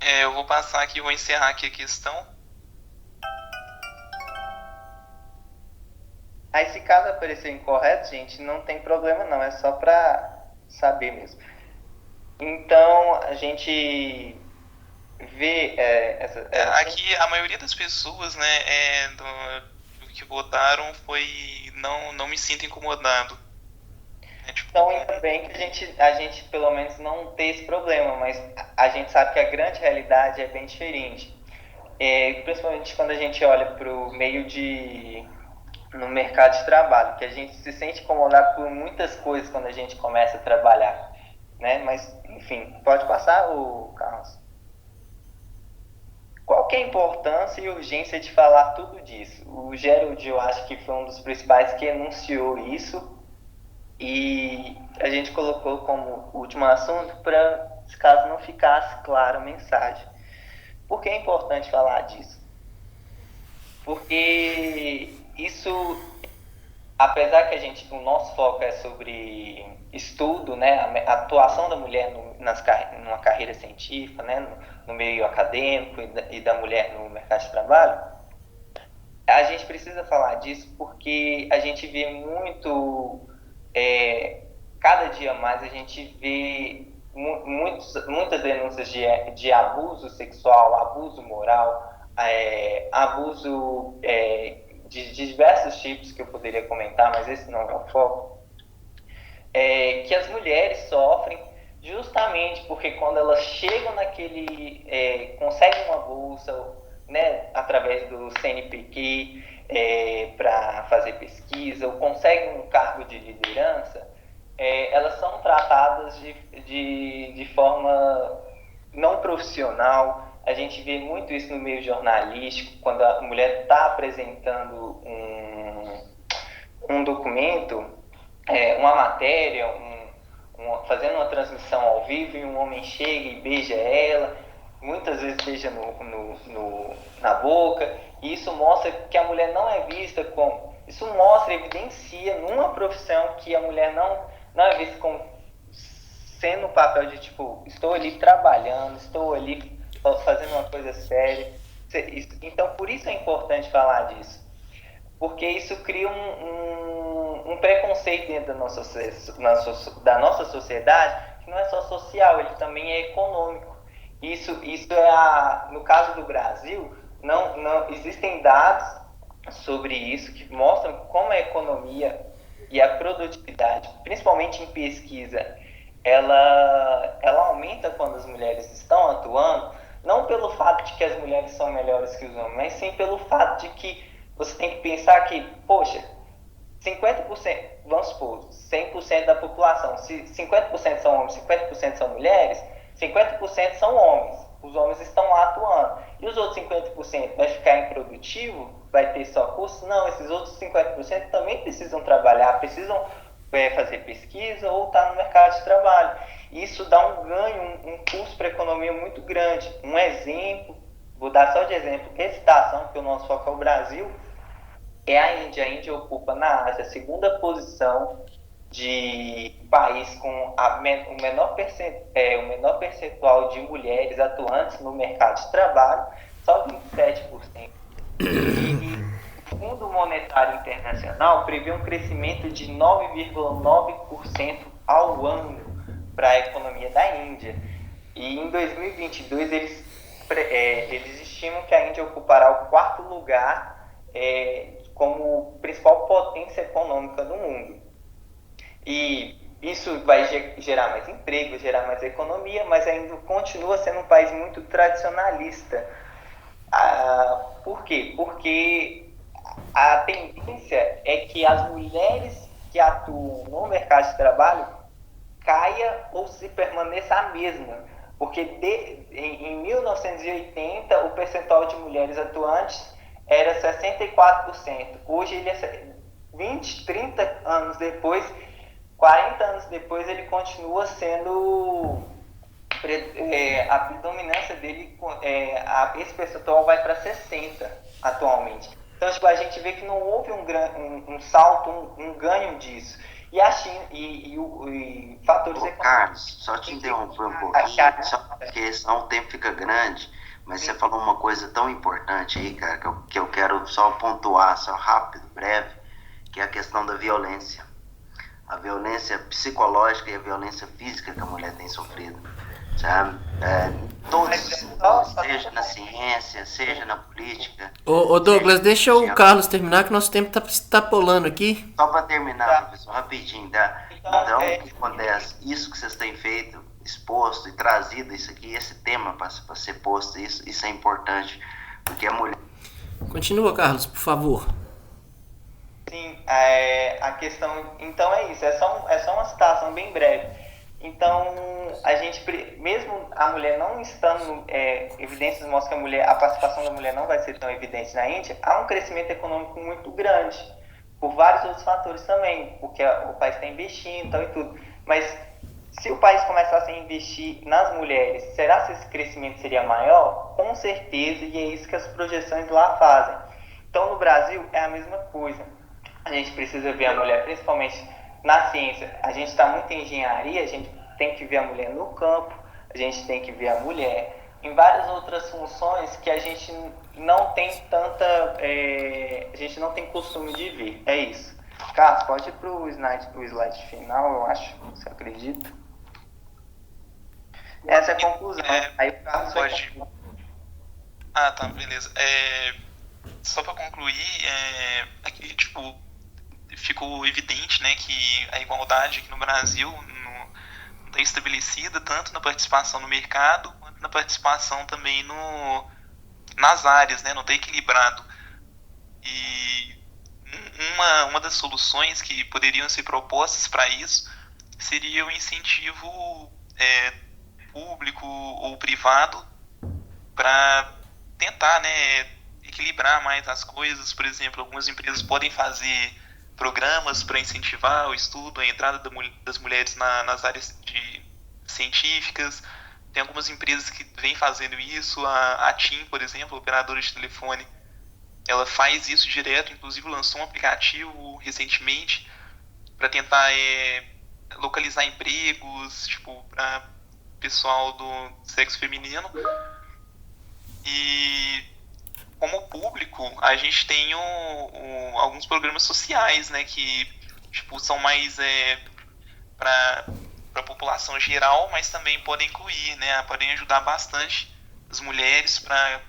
Eu vou passar aqui, vou encerrar aqui a questão. Aí, se caso aparecer incorreto, gente, não tem problema não, é só para saber mesmo. Então, a gente vê aqui a maioria das pessoas, né, do que votaram foi não me sinto incomodado. Então, ainda bem que a gente pelo menos não tem esse problema, mas a gente sabe que a grande realidade é bem diferente. Principalmente quando a gente olha para o meio no mercado de trabalho, que a gente se sente incomodado por muitas coisas quando a gente começa a trabalhar, né? Mas, enfim, pode passar, Carlos. Qual que é a importância e urgência de falar tudo disso? O Gerald, eu acho que foi um dos principais que enunciou isso, e a gente colocou como último assunto para, caso não ficasse clara a mensagem. Por que é importante falar disso? Porque isso, apesar que o nosso foco é sobre estudo, né, a atuação da mulher numa carreira científica, né, no meio acadêmico e da mulher no mercado de trabalho, a gente precisa falar disso porque a gente vê muito, cada dia mais a gente vê muitas denúncias de abuso sexual, abuso moral, abuso de diversos tipos que eu poderia comentar, mas esse não é o foco, que as mulheres sofrem justamente porque quando elas chegam conseguem uma bolsa, né, através do CNPq para fazer pesquisa, ou conseguem um cargo de liderança, elas são tratadas de forma não profissional. A gente vê muito isso no meio jornalístico, quando a mulher está apresentando um documento, uma matéria, fazendo uma transmissão ao vivo e um homem chega e beija ela, muitas vezes beija na boca, e isso mostra que a mulher não é vista como... Isso mostra, evidencia numa profissão que a mulher não é vista como sendo o papel de, tipo, estou ali trabalhando, estou ali fazendo uma coisa séria. Então, por isso é importante falar disso. Porque isso cria um preconceito dentro da nossa sociedade, que não é só social, ele também é econômico. Isso no caso do Brasil, não existem dados sobre isso que mostram como a economia e a produtividade, principalmente em pesquisa, ela aumenta quando as mulheres estão atuando, não pelo fato de que as mulheres são melhores que os homens, mas sim pelo fato de que você tem que pensar que, poxa, 50%, vamos supor, 100% da população, se 50% são homens, 50% são mulheres, 50% são homens, os homens estão lá atuando. E os outros 50% vai ficar improdutivo? Vai ter só curso? Não, esses outros 50% também precisam trabalhar, precisam fazer pesquisa ou estar no mercado de trabalho. Isso dá um ganho, um custo para a economia muito grande. Um exemplo, vou dar só de exemplo, excitação, porque o nosso foco é o Brasil, é a Índia. A Índia ocupa na Ásia a segunda posição de país com o menor percentual de mulheres atuantes no mercado de trabalho, só 27%. E o Fundo Monetário Internacional prevê um crescimento de 9,9% ao ano para a economia da Índia. E em 2022 eles estimam que a Índia ocupará o quarto lugar como principal potência econômica do mundo. E isso vai gerar mais emprego, gerar mais economia, mas ainda continua sendo um país muito tradicionalista. Por quê? Porque a tendência é que as mulheres que atuam no mercado de trabalho caia ou se permaneça a mesma. Porque em 1980 o percentual de mulheres atuantes era 64%. Hoje ele é 20, 30 anos depois, 40 anos depois, ele continua sendo a predominância dele, esse percentual vai para 60 atualmente. Então, tipo, a gente vê que não houve um salto, um ganho disso. E a China e fatores econômicos. Carlos, só te interromper um pouquinho, só porque senão o tempo fica grande, mas você falou uma coisa tão importante aí, cara, que eu quero só pontuar, só rápido, breve, que é a questão da violência. A violência psicológica e a violência física que a mulher tem sofrido. Sabe? Seja na ciência, seja na política. Ô Douglas, deixa o Carlos terminar, que nosso tempo tá extrapolando aqui. Só para terminar, professor, rapidinho, tá? Então, o que acontece? Isso que vocês têm feito, exposto e trazido isso aqui, esse tema para ser posto, isso é importante, porque a mulher... Continua, Carlos, por favor. Sim, a questão, então é isso, é só uma citação bem breve. Então, a gente, mesmo a mulher não estando, evidências mostram que a participação da mulher não vai ser tão evidente na Índia, há um crescimento econômico muito grande, por vários outros fatores também, porque o país está investindo e tudo. Mas se o país começasse a investir nas mulheres, será que esse crescimento seria maior? Com certeza, e é isso que as projeções lá fazem. Então, no Brasil, é a mesma coisa. A gente precisa ver a mulher, principalmente na ciência. A gente está muito em engenharia, a gente tem que ver a mulher no campo, a gente tem que ver a mulher em várias outras funções que a gente não tem a gente não tem costume de ver. É isso. Carlos, pode ir pro slide final, eu acho, você acredita? Essa é a conclusão. Aí o Carlos pode... Ah, tá, beleza. Só para concluir, aqui, tipo, ficou evidente, né, que a igualdade aqui no Brasil não está estabelecida tanto na participação no mercado quanto na participação também nas áreas, né, não está equilibrado. E uma das soluções que poderiam ser propostas para isso seria o incentivo público ou privado para tentar, né, equilibrar mais as coisas. Por exemplo, algumas empresas podem fazer programas para incentivar o estudo, a entrada das mulheres nas áreas científicas. Tem algumas empresas que vêm fazendo isso. A TIM, por exemplo, a operadora de telefone, ela faz isso direto, inclusive lançou um aplicativo recentemente para tentar localizar empregos, tipo, para pessoal do sexo feminino. E como público, a gente tem alguns programas sociais, né, que tipo, são mais para a população geral, mas também podem incluir, né, podem ajudar bastante as mulheres para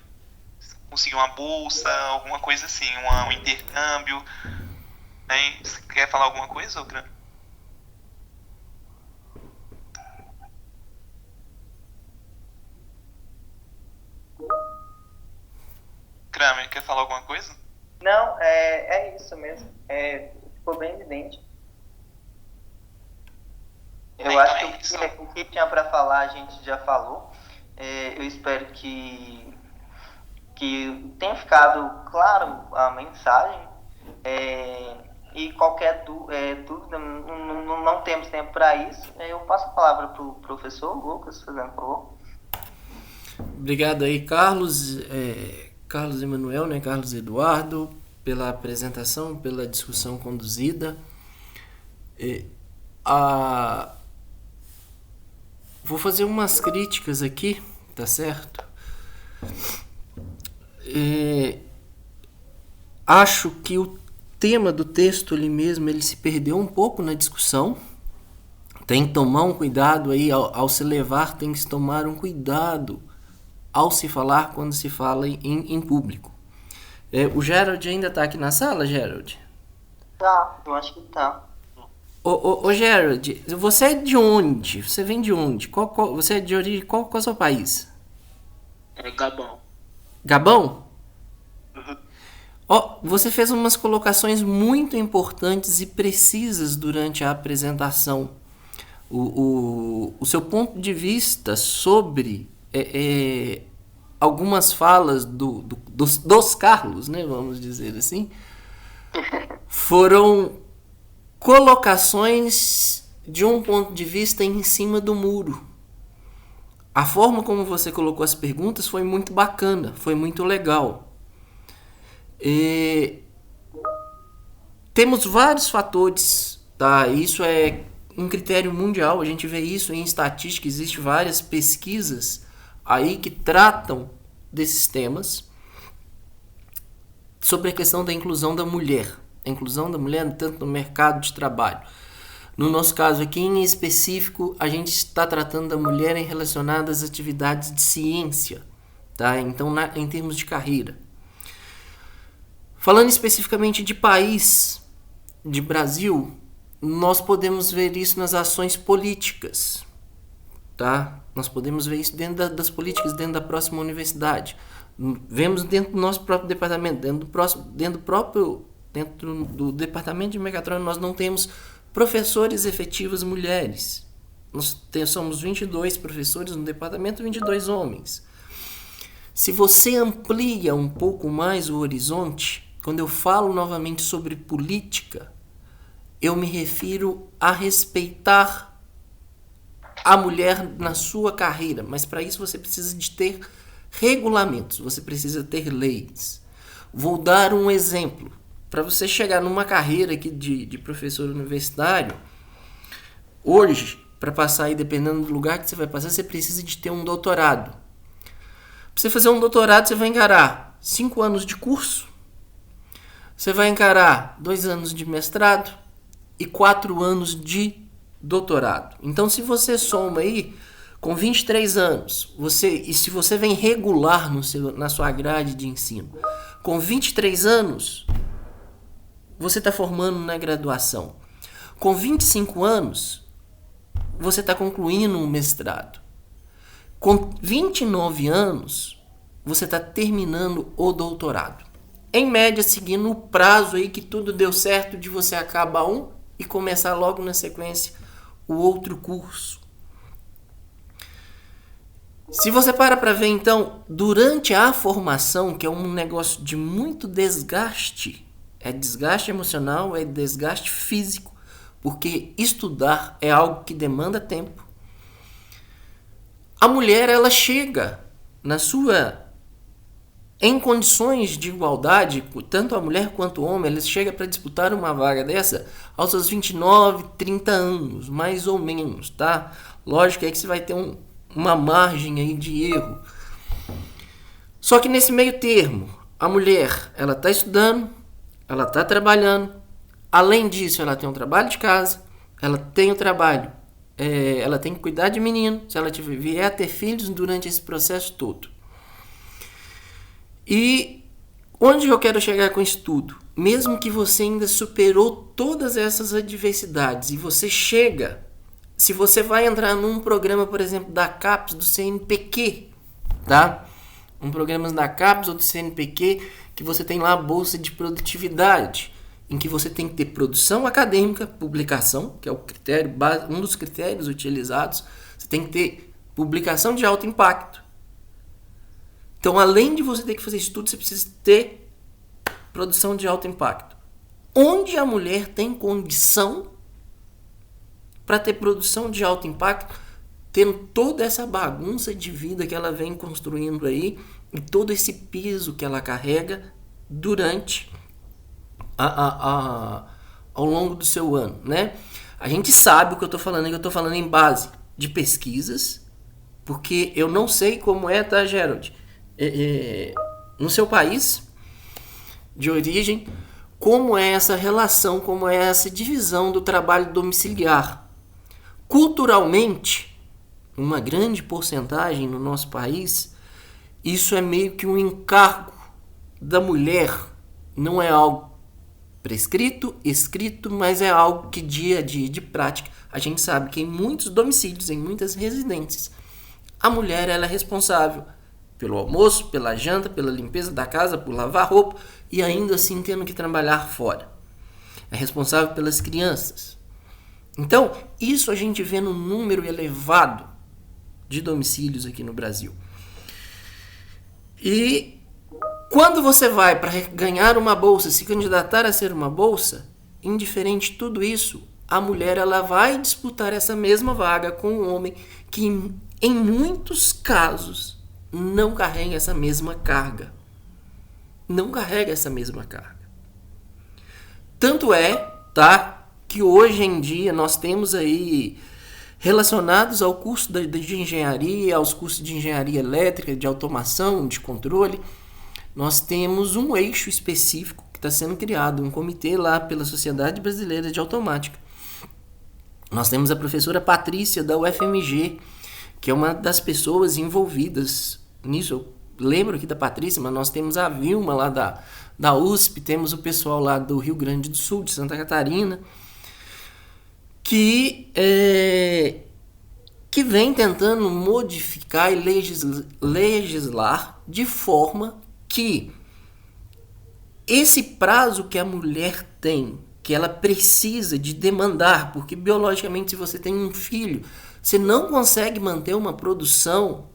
conseguir uma bolsa, alguma coisa assim, um intercâmbio. Né? Você quer falar alguma coisa, Ocran? Kramer, quer falar alguma coisa? Não, é isso mesmo. Ficou bem evidente. Eu acho que o que tinha para falar a gente já falou. Eu espero que tenha ficado claro a mensagem. E qualquer dúvida, não temos tempo para isso. Eu passo a palavra para o professor Lucas, fazendo favor. Obrigado aí, Carlos Emanuel, né, Carlos Eduardo, pela apresentação, pela discussão conduzida. Vou fazer umas críticas aqui, tá certo? Acho que o tema do texto ali mesmo, ele se perdeu um pouco na discussão. Tem que tomar um cuidado aí, ao se levar, tem que se tomar um cuidado ao se falar quando se fala em público. O Gerald ainda está aqui na sala, Gerald? Tá, eu acho que tá. Ô Gerald, você é de onde? Você vem de onde? Você é de origem... Qual é o seu país? Gabão. Gabão? Você fez umas colocações muito importantes e precisas durante a apresentação. O seu ponto de vista sobre algumas falas dos Carlos, né, vamos dizer assim, foram colocações de um ponto de vista em cima do muro. A forma como você colocou as perguntas foi muito bacana, foi muito legal. Temos vários fatores, tá? Isso é um critério mundial, a gente vê isso em estatística, existem várias pesquisas aí que tratam desses temas sobre a questão da inclusão da mulher. A inclusão da mulher tanto no mercado de trabalho. No nosso caso aqui em específico, a gente está tratando da mulher em relacionadas às atividades de ciência, tá? Então, em termos de carreira. Falando especificamente de país, de Brasil, nós podemos ver isso nas ações políticas, tá? Nós podemos ver isso dentro das políticas, dentro da próxima universidade. Vemos dentro do nosso próprio departamento, dentro do departamento de mecatrônica, nós não temos professores efetivas mulheres. Nós somos 22 professores no departamento, 22 homens. Se você amplia um pouco mais o horizonte, quando eu falo novamente sobre política, eu me refiro a respeitar a mulher na sua carreira, mas para isso você precisa de ter regulamentos, você precisa ter leis. Vou dar um exemplo. Para você chegar numa carreira aqui de professor universitário, hoje, para passar aí, dependendo do lugar que você vai passar, você precisa de ter um doutorado. Para você fazer um doutorado, você vai encarar 5 anos de curso, você vai encarar 2 anos de mestrado e 4 anos de doutorado. Então, se você soma aí, com 23 anos, e se você vem regular na sua grade de ensino, com 23 anos, você está formando na graduação. Com 25 anos, você está concluindo um mestrado. Com 29 anos, você está terminando o doutorado. Em média, seguindo o prazo aí que tudo deu certo de você acabar um e começar logo na sequência o outro curso. Se você para ver, então, durante a formação, que é um negócio de muito desgaste é desgaste emocional, é desgaste físico, porque estudar é algo que demanda tempo. A mulher, ela chega em condições de igualdade, tanto a mulher quanto o homem, ela chega para disputar uma vaga dessa aos seus 29, 30 anos, mais ou menos, tá? Lógico aí que você vai ter uma margem aí de erro. Só que nesse meio termo, a mulher, ela está estudando, ela está trabalhando, além disso, ela tem um trabalho de casa, ela tem o trabalho, ela tem que cuidar de menino, se ela vier a ter filhos durante esse processo todo. E onde eu quero chegar com isso tudo? Mesmo que você ainda superou todas essas adversidades e você chega, se você vai entrar num programa, por exemplo, da CAPES, do CNPq, tá? Um programa da CAPES ou do CNPq, que você tem lá a bolsa de produtividade, em que você tem que ter produção acadêmica, publicação, que é o critério, um dos critérios utilizados. Você tem que ter publicação de alto impacto. Então, além de você ter que fazer estudo, você precisa ter produção de alto impacto. Onde a mulher tem condição para ter produção de alto impacto, tendo toda essa bagunça de vida que ela vem construindo aí e todo esse peso que ela carrega durante ao longo do seu ano, né? A gente sabe o que eu estou falando, eu estou falando em base de pesquisas, porque eu não sei como é, tá, Gerald? No seu país de origem, como é essa relação, como é essa divisão do trabalho domiciliar. Culturalmente, uma grande porcentagem no nosso país, isso é meio que um encargo da mulher. Não é algo prescrito, escrito, mas é algo que dia a dia de prática. A gente sabe que em muitos domicílios, em muitas residências, a mulher ela é responsável pelo almoço, pela janta, pela limpeza da casa, por lavar roupa e ainda assim tendo que trabalhar fora. É responsável pelas crianças. Então, isso a gente vê no número elevado de domicílios aqui no Brasil. E quando você vai para ganhar uma bolsa, se candidatar a ser uma bolsa, indiferente de tudo isso, a mulher ela vai disputar essa mesma vaga com o homem que, em muitos casos, não carrega essa mesma carga. Não carrega essa mesma carga. Tanto é, tá, que hoje em dia nós temos aí, relacionados ao curso de engenharia, aos cursos de engenharia elétrica, de automação, de controle, nós temos um eixo específico que está sendo criado, um comitê lá pela Sociedade Brasileira de Automática. Nós temos a professora Patrícia da UFMG, que é uma das pessoas envolvidas nisso. Eu lembro aqui da Patrícia, mas nós temos a Vilma lá da USP, temos o pessoal lá do Rio Grande do Sul, de Santa Catarina, que vem tentando modificar e legislar de forma que esse prazo que a mulher tem, que ela precisa de demandar, porque biologicamente se você tem um filho, você não consegue manter uma produção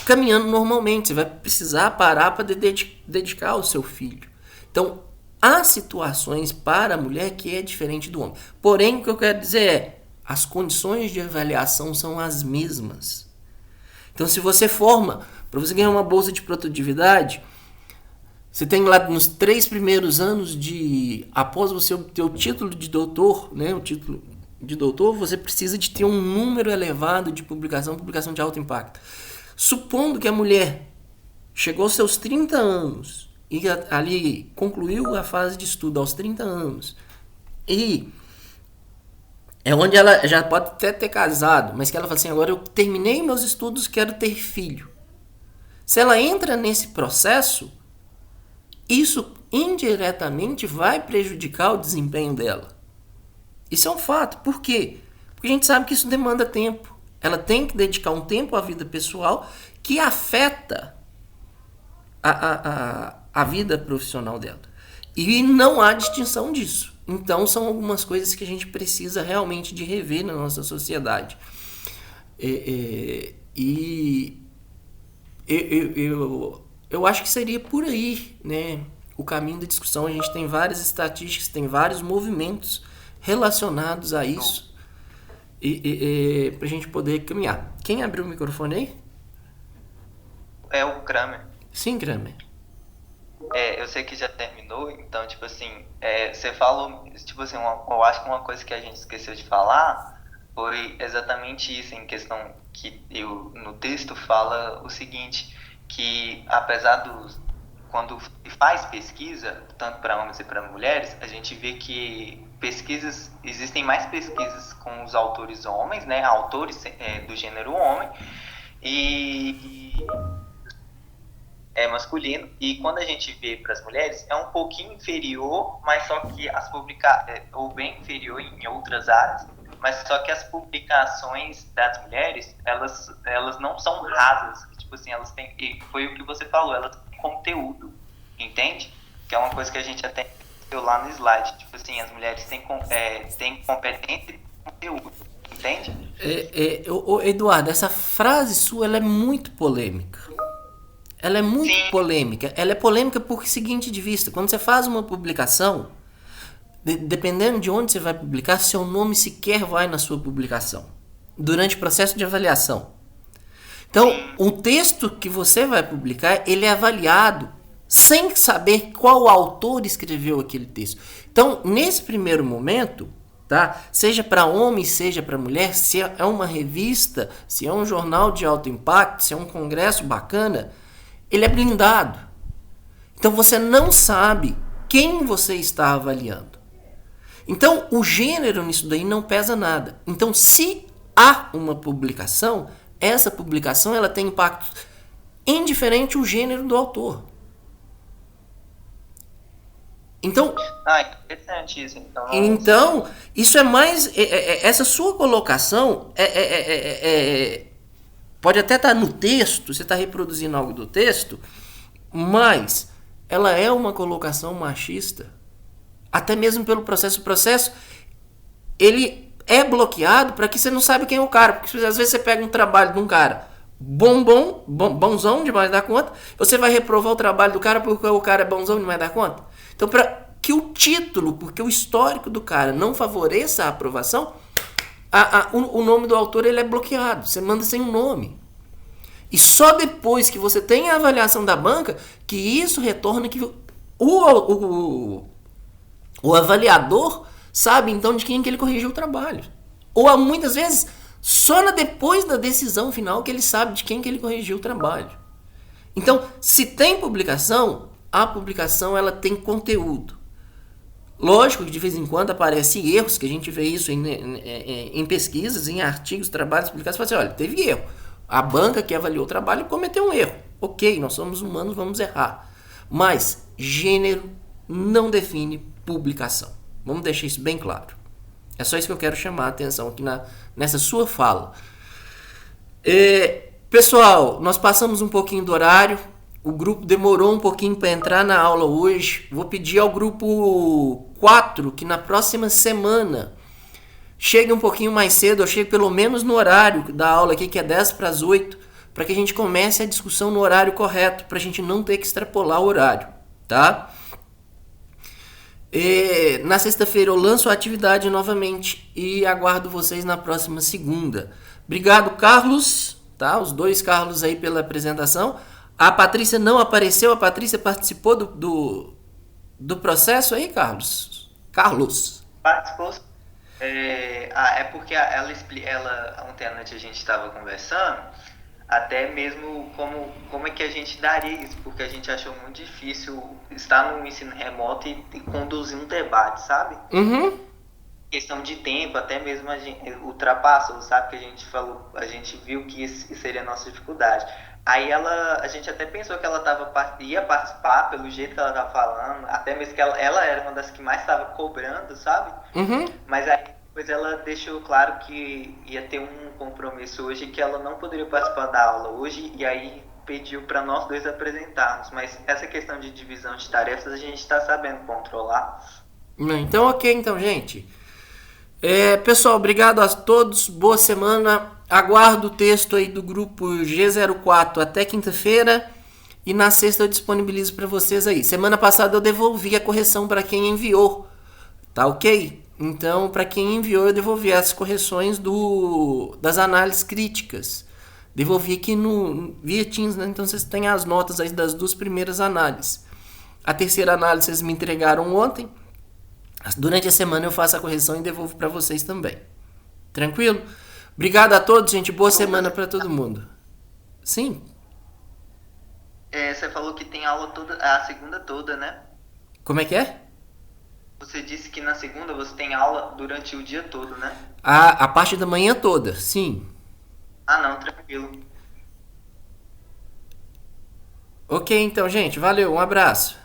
caminhando normalmente, você vai precisar parar para dedicar ao seu filho. Então, há situações para a mulher que é diferente do homem. Porém, o que eu quero dizer é, as condições de avaliação são as mesmas. Então, se você forma, para você ganhar uma bolsa de produtividade, você tem lá nos 3 primeiros anos após você obter o título de doutor, né, o título de doutor, você precisa de ter um número elevado de publicação de alto impacto. Supondo que a mulher chegou aos seus 30 anos e ali concluiu a fase de estudo aos 30 anos e é onde ela já pode até ter casado, mas que ela fala assim, agora eu terminei meus estudos, quero ter filho. Se ela entra nesse processo, isso indiretamente vai prejudicar o desempenho dela. Isso é um fato. Por quê? Porque a gente sabe que isso demanda tempo. Ela tem que dedicar um tempo à vida pessoal que afeta a vida profissional dela. E não há distinção disso. Então, são algumas coisas que a gente precisa realmente de rever na nossa sociedade. Eu acho que seria por aí, né? o caminho da discussão. A gente tem várias estatísticas, tem vários movimentos relacionados a isso e pra gente poder caminhar. Quem abriu o microfone aí? É o Kramer. Sim, Kramer. Eu sei que já terminou, então, tipo assim, você falou, tipo assim, eu acho que uma coisa que a gente esqueceu de falar foi exatamente isso, em questão que no texto fala o seguinte, que apesar quando faz pesquisa, tanto para homens e para mulheres, a gente vê que existem mais pesquisas com os autores homens, né, autores do gênero homem, e é masculino, e quando a gente vê para as mulheres é um pouquinho inferior, mas só que ou bem inferior em outras áreas, mas só que as publicações das mulheres, elas não são rasas, tipo assim, elas têm, e foi o que você falou, elas têm conteúdo, entende? Que é uma coisa que a gente até viu lá no slide, tipo assim, as mulheres têm competência e conteúdo, entende? Eduardo, essa frase sua, ela é muito polêmica. Ela é muito polêmica. Ela é polêmica por seguinte de vista. Quando você faz uma publicação, dependendo de onde você vai publicar, seu nome sequer vai na sua publicação. Durante o processo de avaliação. Então, o texto que você vai publicar, ele é avaliado sem saber qual autor escreveu aquele texto. Então, nesse primeiro momento, tá? Seja para homem, seja para mulher, se é uma revista, se é um jornal de alto impacto, se é um congresso bacana, ele é blindado. Então você não sabe quem você está avaliando. Então o gênero nisso daí não pesa nada. Então se há uma publicação, essa publicação ela tem impacto indiferente o gênero do autor. Então, interessante isso. Então isso é mais... essa sua colocação pode até estar no texto, você está reproduzindo algo do texto, mas ela é uma colocação machista. Até mesmo pelo processo. O processo, ele é bloqueado para que você não saiba quem é o cara. Porque às vezes você pega um trabalho de um cara bonzão demais da conta, você vai reprovar o trabalho do cara porque o cara é bonzão demais da conta. Então, para que o título, porque o histórico do cara não favoreça a aprovação, o nome do autor ele é bloqueado. Você manda sem um nome. E só depois que você tem a avaliação da banca que isso retorna que o avaliador sabe então de quem que ele corrigiu o trabalho. Ou muitas vezes só depois da decisão final que ele sabe de quem que ele corrigiu o trabalho. Então, se tem publicação, a publicação ela tem conteúdo. Lógico que de vez em quando aparecem erros, que a gente vê isso em pesquisas, em artigos, trabalhos publicados, você fala assim, olha, teve erro. A banca que avaliou o trabalho cometeu um erro. Ok, nós somos humanos, vamos errar. Mas gênero não define publicação. Vamos deixar isso bem claro. É só isso que eu quero chamar a atenção aqui nessa sua fala. Pessoal, nós passamos um pouquinho do horário. O grupo demorou um pouquinho para entrar na aula hoje. Vou pedir ao grupo 4 que na próxima semana chegue um pouquinho mais cedo, ou chegue pelo menos no horário da aula aqui, que é 10 para as 8, para que a gente comece a discussão no horário correto, para a gente não ter que extrapolar o horário, tá? Na sexta-feira eu lanço a atividade novamente e aguardo vocês na próxima segunda. Obrigado, Carlos, tá? Os dois Carlos aí pela apresentação. A Patrícia não apareceu, a Patrícia participou do processo aí, Carlos? Carlos. Participou. Porque ontem à noite a gente estava conversando, até mesmo como é que a gente daria isso, porque a gente achou muito difícil estar no ensino remoto e conduzir um debate, sabe? Uhum. Questão de tempo, até mesmo a gente ultrapassou, sabe? Que a gente falou, a gente viu que isso seria a nossa dificuldade. Aí a gente até pensou que ela ia participar pelo jeito que ela estava falando, até mesmo que ela era uma das que mais estava cobrando, sabe? Uhum. Mas aí depois ela deixou claro que ia ter um compromisso hoje, que ela não poderia participar da aula hoje, e aí pediu para nós dois apresentarmos. Mas essa questão de divisão de tarefas a gente está sabendo controlar. Então, ok, então, gente. Pessoal, obrigado a todos, boa semana. Aguardo o texto aí do grupo G04 até quinta-feira e na sexta eu disponibilizo para vocês aí. Semana passada eu devolvi a correção para quem enviou, tá ok? Então, para quem enviou, eu devolvi as correções das análises críticas. Devolvi aqui via Teams, né? Então vocês têm as notas aí das 2 primeiras análises. A terceira análise vocês me entregaram ontem. Durante a semana eu faço a correção e devolvo para vocês também. Tranquilo? Obrigado a todos, gente. Boa semana para todo mundo. Sim. Você falou que tem aula a segunda toda, né? Como é que é? Você disse que na segunda você tem aula durante o dia todo, né? A parte da manhã toda, sim. Ah, não, tranquilo. Ok, então, gente. Valeu, um abraço.